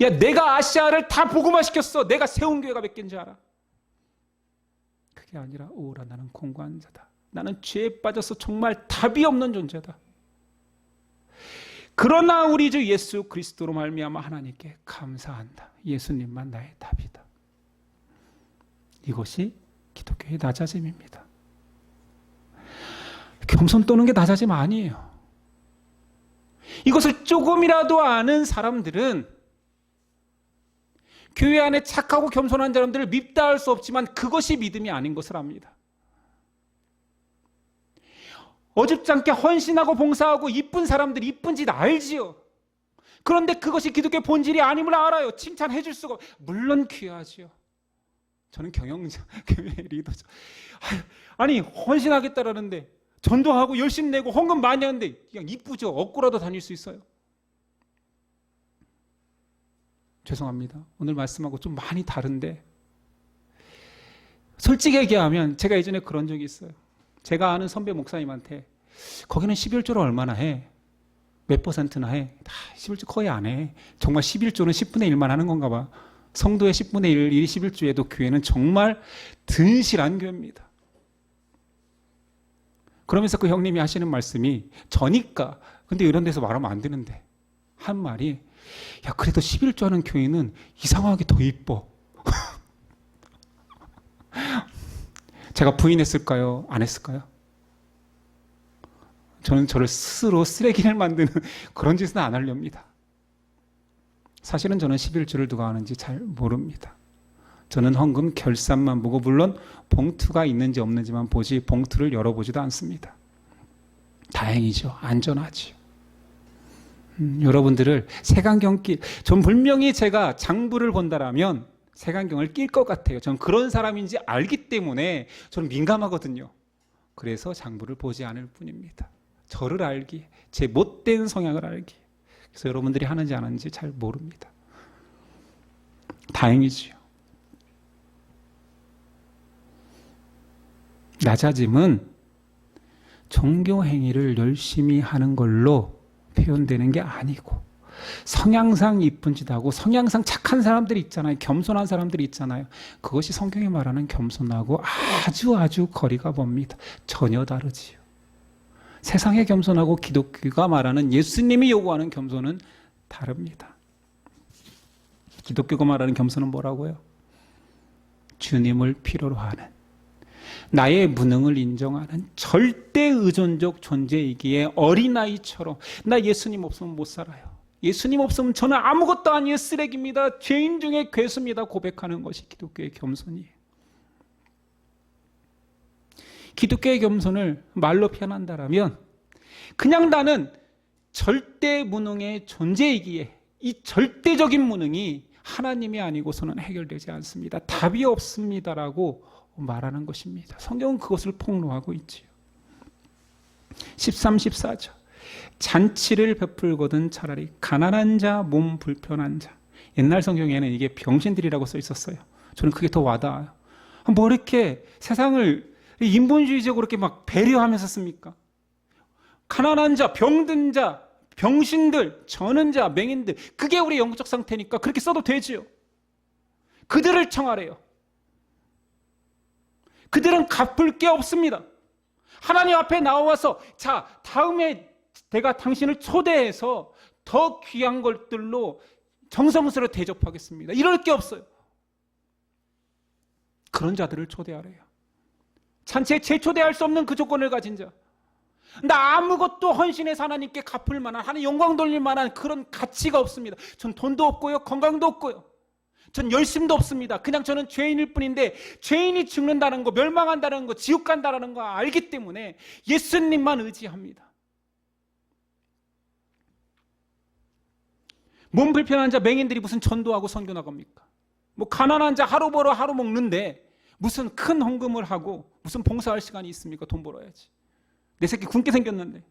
야, 내가 아시아를 다 복음화시켰어. 내가 세운 교회가 몇 개인지 알아? 그게 아니라 오라, 나는 공고한 자다. 나는 죄에 빠져서 정말 답이 없는 존재다. 그러나 우리 주 예수 그리스도로 말미암아 하나님께 감사한다. 예수님만 나의 답이다. 이것이 기독교의 낮아짐입니다. 겸손 떠는 게 낮아짐 아니에요. 이것을 조금이라도 아는 사람들은 교회 안에 착하고 겸손한 사람들을 밉다 할 수 없지만 그것이 믿음이 아닌 것을 압니다. 어줍지 않게 헌신하고 봉사하고 이쁜 사람들이 이쁜 짓 알지요. 그런데 그것이 기독교의 본질이 아님을 알아요. 칭찬해 줄 수가, 물론 귀하지요. 저는 경영자, 교회 리더죠. 아니, 헌신하겠다라는데 전도하고 열심히 내고 헌금 많이 하는데 그냥 이쁘죠. 얻고라도 다닐 수 있어요. 죄송합니다. 오늘 말씀하고 좀 많이 다른데 솔직히 얘기하면 제가 예전에 그런 적이 있어요. 제가 아는 선배 목사님한테 거기는 11조를 얼마나 해? 몇 %나 해? 11조 거의 안 해. 정말 11조는 10분의 1만 하는 건가 봐. 성도의 10분의 1이 11조에도 교회는 정말 든실한 교회입니다. 그러면서 그 형님이 하시는 말씀이 저니까, 근데 이런 데서 말하면 안 되는데 한 말이, 야, 그래도 11조 하는 교회는 이상하게 더 이뻐. 제가 부인했을까요? 안 했을까요? 저는 저를 스스로 쓰레기를 만드는 그런 짓은 안 하렵니다. 사실은 저는 11조를 누가 하는지 잘 모릅니다. 저는 헌금 결산만 보고 물론 봉투가 있는지 없는지만 보지 봉투를 열어보지도 않습니다. 다행이죠. 안전하지요. 여러분들을 색안경 전 분명히 제가 장부를 본다라면 색안경을 낄 것 같아요. 전 그런 사람인지 알기 때문에 저는 민감하거든요. 그래서 장부를 보지 않을 뿐입니다. 저를 알기에, 제 못된 성향을 알기에. 그래서 여러분들이 하는지 안 하는지 잘 모릅니다. 다행이지요. 낮아짐은 종교 행위를 열심히 하는 걸로 표현되는 게 아니고 성향상 이쁜 짓 하고 성향상 착한 사람들이 있잖아요. 겸손한 사람들이 있잖아요. 그것이 성경이 말하는 겸손하고 아주 거리가 멉니다. 전혀 다르지요. 세상의 겸손하고 기독교가 말하는 예수님이 요구하는 겸손은 다릅니다. 기독교가 말하는 겸손은 뭐라고요? 주님을 필요로 하는, 나의 무능을 인정하는 절대 의존적 존재이기에 어린아이처럼 나 예수님 없으면 못 살아요. 예수님 없으면 저는 아무것도 아니에요. 쓰레기입니다. 죄인 중에 괴수입니다. 고백하는 것이 기독교의 겸손이에요. 기독교의 겸손을 말로 표현한다면 그냥 나는 절대 무능의 존재이기에 이 절대적인 무능이 하나님이 아니고서는 해결되지 않습니다. 답이 없습니다라고 말하는 것입니다. 성경은 그것을 폭로하고 있지요. 13, 14절. 잔치를 베풀거든 차라리 가난한 자, 몸 불편한 자. 옛날 성경에는 이게 병신들이라고 써 있었어요. 저는 그게 더 와닿아요. 뭐 이렇게 세상을 인본주의적으로 이렇게 막 배려하면서 씁니까? 가난한 자, 병든 자, 병신들, 저는 자, 맹인들. 그게 우리 영적 상태니까 그렇게 써도 되지요. 그들을 청하래요. 그들은 갚을 게 없습니다. 하나님 앞에 나와서 자, 다음에 내가 당신을 초대해서 더 귀한 것들로 정성스레 대접하겠습니다. 이럴 게 없어요. 그런 자들을 초대하래요. 잔치에 재초대할 수 없는 그 조건을 가진 자. 나 아무것도 헌신해서 하나님께 갚을 만한, 하나님 영광 돌릴 만한 그런 가치가 없습니다. 전 돈도 없고요, 건강도 없고요. 전 열심도 없습니다. 그냥 저는 죄인일 뿐인데 죄인이 죽는다는 거, 멸망한다는 거, 지옥 간다는 거 알기 때문에 예수님만 의지합니다. 몸 불편한 자, 맹인들이 무슨 전도하고 선교 나갑니까? 뭐 가난한 자 하루 벌어 하루 먹는데 무슨 큰 헌금을 하고 무슨 봉사할 시간이 있습니까? 돈 벌어야지. 내 새끼 굶게 생겼는데.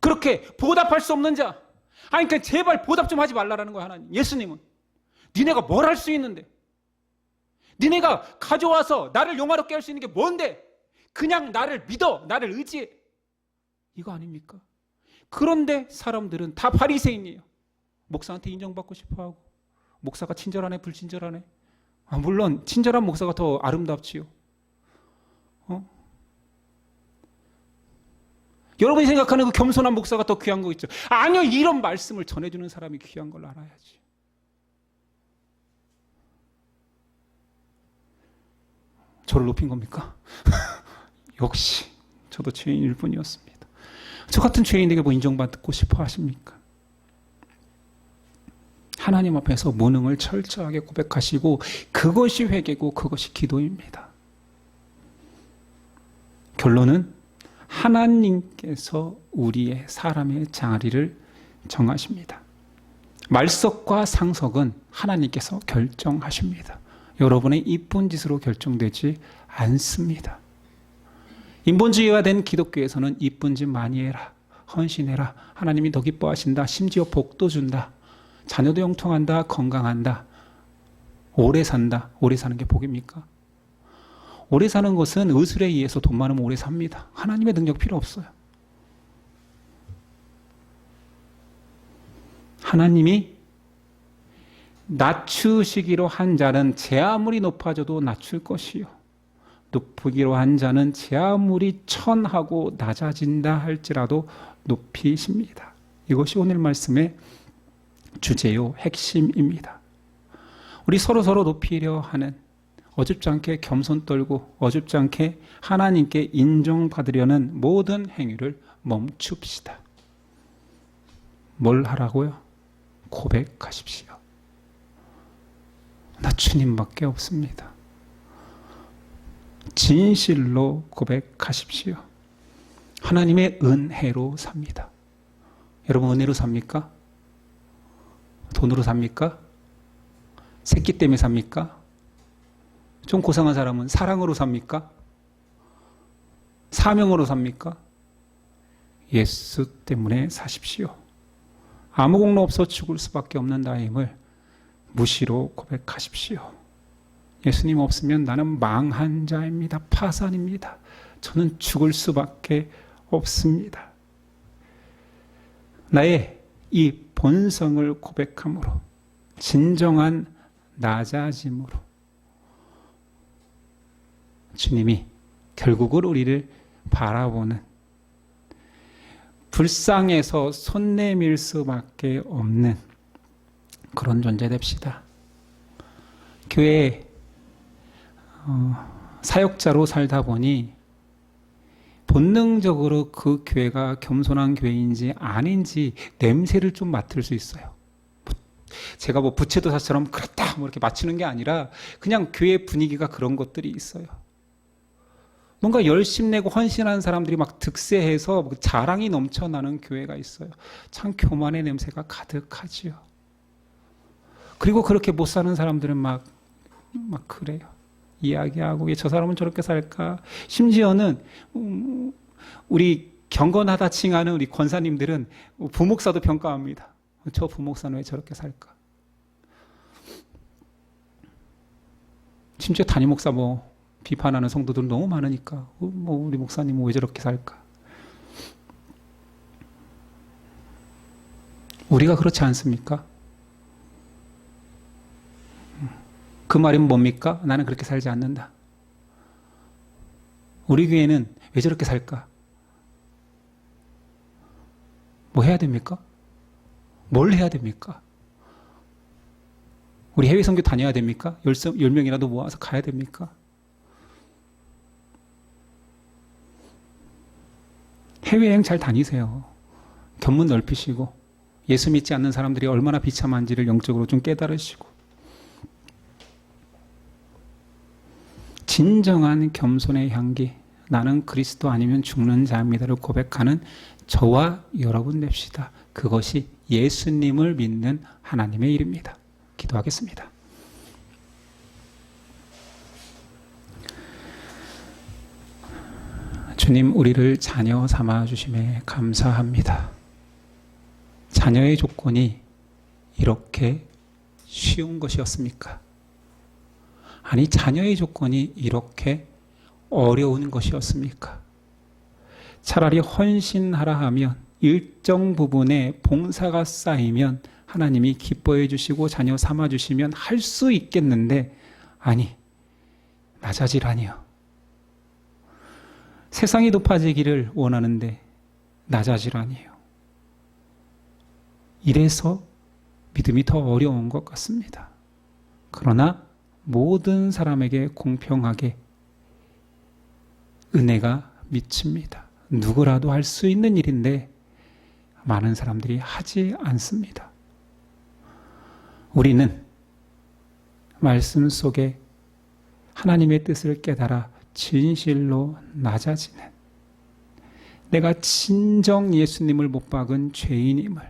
그렇게 보답할 수 없는 자. 아니, 그러니까 제발 보답 좀 하지 말라라는 거야, 하나님. 예수님은. 니네가 뭘 할 수 있는데? 니네가 가져와서 나를 영화롭게 할 수 있는 게 뭔데? 그냥 나를 믿어, 나를 의지해. 이거 아닙니까? 그런데 사람들은 다 바리새인이에요. 목사한테 인정받고 싶어하고, 목사가 친절하네, 불친절하네. 물론 친절한 목사가 더 아름답지요. 여러분이 생각하는 그 겸손한 목사가 더 귀한 거 있죠. 아니요, 이런 말씀을 전해주는 사람이 귀한 걸 알아야지. 저를 높인 겁니까? 역시 저도 죄인일 뿐이었습니다. 저 같은 죄인에게 뭐 인정받고 싶어 하십니까? 하나님 앞에서 무능을 철저하게 고백하시고 그것이 회개고 그것이 기도입니다. 결론은 하나님께서 우리의 사람의 자리를 정하십니다. 말석과 상석은 하나님께서 결정하십니다. 여러분의 이쁜 짓으로 결정되지 않습니다. 인본주의화된 기독교에서는 이쁜 짓 많이 해라, 헌신해라, 하나님이 더 기뻐하신다, 심지어 복도 준다, 자녀도 형통한다, 건강한다, 오래 산다. 오래 사는 게 복입니까? 오래 사는 것은 의술에 의해서 돈 많으면 오래 삽니다. 하나님의 능력 필요 없어요. 하나님이 낮추시기로 한 자는 제 아무리 높아져도 낮출 것이요, 높이기로 한 자는 제 아무리 천하고 낮아진다 할지라도 높이십니다. 이것이 오늘 말씀의 주제요, 핵심입니다. 우리 서로 높이려 하는, 어줍지 않게 겸손 떨고 어줍지 않게 하나님께 인정받으려는 모든 행위를 멈춥시다. 뭘 하라고요? 고백하십시오. 나 주님밖에 없습니다. 진실로 고백하십시오. 하나님의 은혜로 삽니다. 여러분, 은혜로 삽니까? 돈으로 삽니까? 새끼 때문에 삽니까? 좀 고상한 사람은 사랑으로 삽니까? 사명으로 삽니까? 예수 때문에 사십시오. 아무 공로 없어 죽을 수밖에 없는 나임을 무시로 고백하십시오. 예수님 없으면 나는 망한 자입니다. 파산입니다. 저는 죽을 수밖에 없습니다. 나의 이 본성을 고백함으로, 진정한 낮아짐으로 주님이 결국은 우리를 바라보는, 불쌍해서 손 내밀 수밖에 없는 그런 존재 됩시다. 교회에 사역자로 살다 보니 본능적으로 그 교회가 겸손한 교회인지 아닌지 냄새를 좀 맡을 수 있어요. 제가 뭐 부채도사처럼 그렇다 뭐 이렇게 맞추는 게 아니라 그냥 교회 분위기가 그런 것들이 있어요. 뭔가 열심 내고 헌신하는 사람들이 막 득세해서 자랑이 넘쳐나는 교회가 있어요. 참 교만의 냄새가 가득하지요. 그리고 그렇게 못 사는 사람들은 막 그래요. 이야기하고, 왜 저 사람은 저렇게 살까? 심지어는 우리 경건하다 칭하는 우리 권사님들은 부목사도 평가합니다. 저 부목사는 왜 저렇게 살까? 심지어 담임 목사 비판하는 성도들 너무 많으니까 우리 목사님은 왜 저렇게 살까? 우리가 그렇지 않습니까? 그 말이 뭡니까? 나는 그렇게 살지 않는다. 우리 교회는 왜 저렇게 살까? 뭐 해야 됩니까? 뭘 해야 됩니까? 우리 해외 선교 다녀야 됩니까? 10명이라도 모아서 가야 됩니까? 해외여행 잘 다니세요. 견문 넓히시고, 예수 믿지 않는 사람들이 얼마나 비참한지를 영적으로 좀 깨달으시고, 진정한 겸손의 향기, 나는 그리스도 아니면 죽는 자입니다를 고백하는 저와 여러분 됩시다. 그것이 예수님을 믿는 하나님의 일입니다. 기도하겠습니다. 주님, 우리를 자녀 삼아 주심에 감사합니다. 자녀의 조건이 이렇게 쉬운 것이었습니까? 아니, 자녀의 조건이 이렇게 어려운 것이었습니까? 차라리 헌신하라 하면 일정 부분의 봉사가 쌓이면 하나님이 기뻐해 주시고 자녀 삼아 주시면 할 수 있겠는데, 아니, 낮아지라니요. 세상이 높아지기를 원하는데 낮아지라니요. 이래서 믿음이 더 어려운 것 같습니다. 그러나 모든 사람에게 공평하게 은혜가 미칩니다. 누구라도 할 수 있는 일인데 많은 사람들이 하지 않습니다. 우리는 말씀 속에 하나님의 뜻을 깨달아 진실로 낮아지는, 내가 진정 예수님을 못 박은 죄인임을,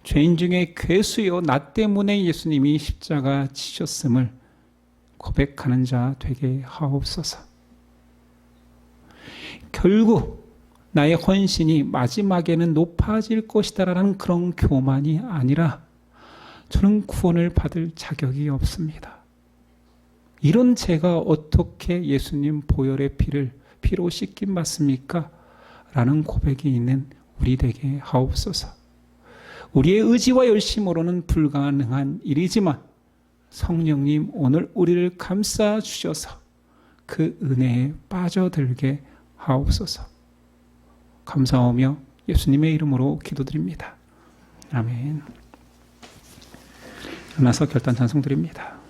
죄인 중에 괴수요 나 때문에 예수님이 십자가 지셨음을 고백하는 자 되게 하옵소서. 결국 나의 헌신이 마지막에는 높아질 것이다라는 그런 교만이 아니라 저는 구원을 받을 자격이 없습니다. 이런 제가 어떻게 예수님 보혈의 피로 씻김 받습니까? 라는 고백이 있는 우리 되게 하옵소서. 우리의 의지와 열심으로는 불가능한 일이지만 성령님 오늘 우리를 감싸 주셔서 그 은혜에 빠져들게 하옵소서. 감사하며 예수님의 이름으로 기도드립니다. 아멘. 일어나서 결단 찬송 드립니다.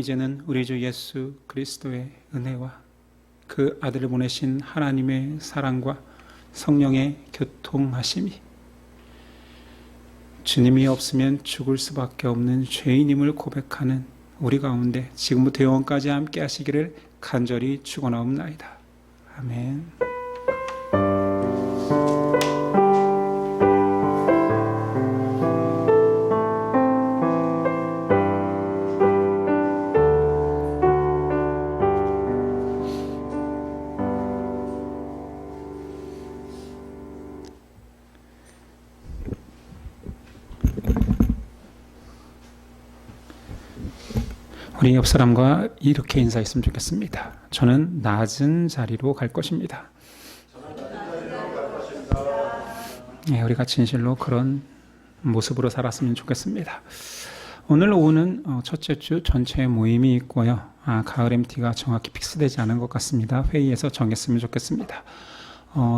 이제는 우리 주 예수 그리스도의 은혜와 그 아들을 보내신 하나님의 사랑과 성령의 교통하심이 주님이 없으면 죽을 수밖에 없는 죄인임을 고백하는 우리 가운데 지금부터 영원까지 함께 하시기를 간절히 축원하옵나이다. 아멘. 우리 옆 사람과 이렇게 인사했으면 좋겠습니다. 저는 낮은 자리로 갈 것입니다. 네, 우리가 진실로 그런 모습으로 살았으면 좋겠습니다. 오늘 오후는 첫째 주 전체 모임이 있고요. 가을 MT가 정확히 픽스되지 않은 것 같습니다. 회의에서 정했으면 좋겠습니다.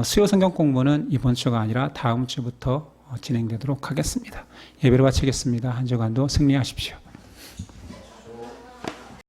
수요 성경 공부는 이번 주가 아니라 다음 주부터 진행되도록 하겠습니다. 예배를 마치겠습니다. 한 주간도 승리하십시오.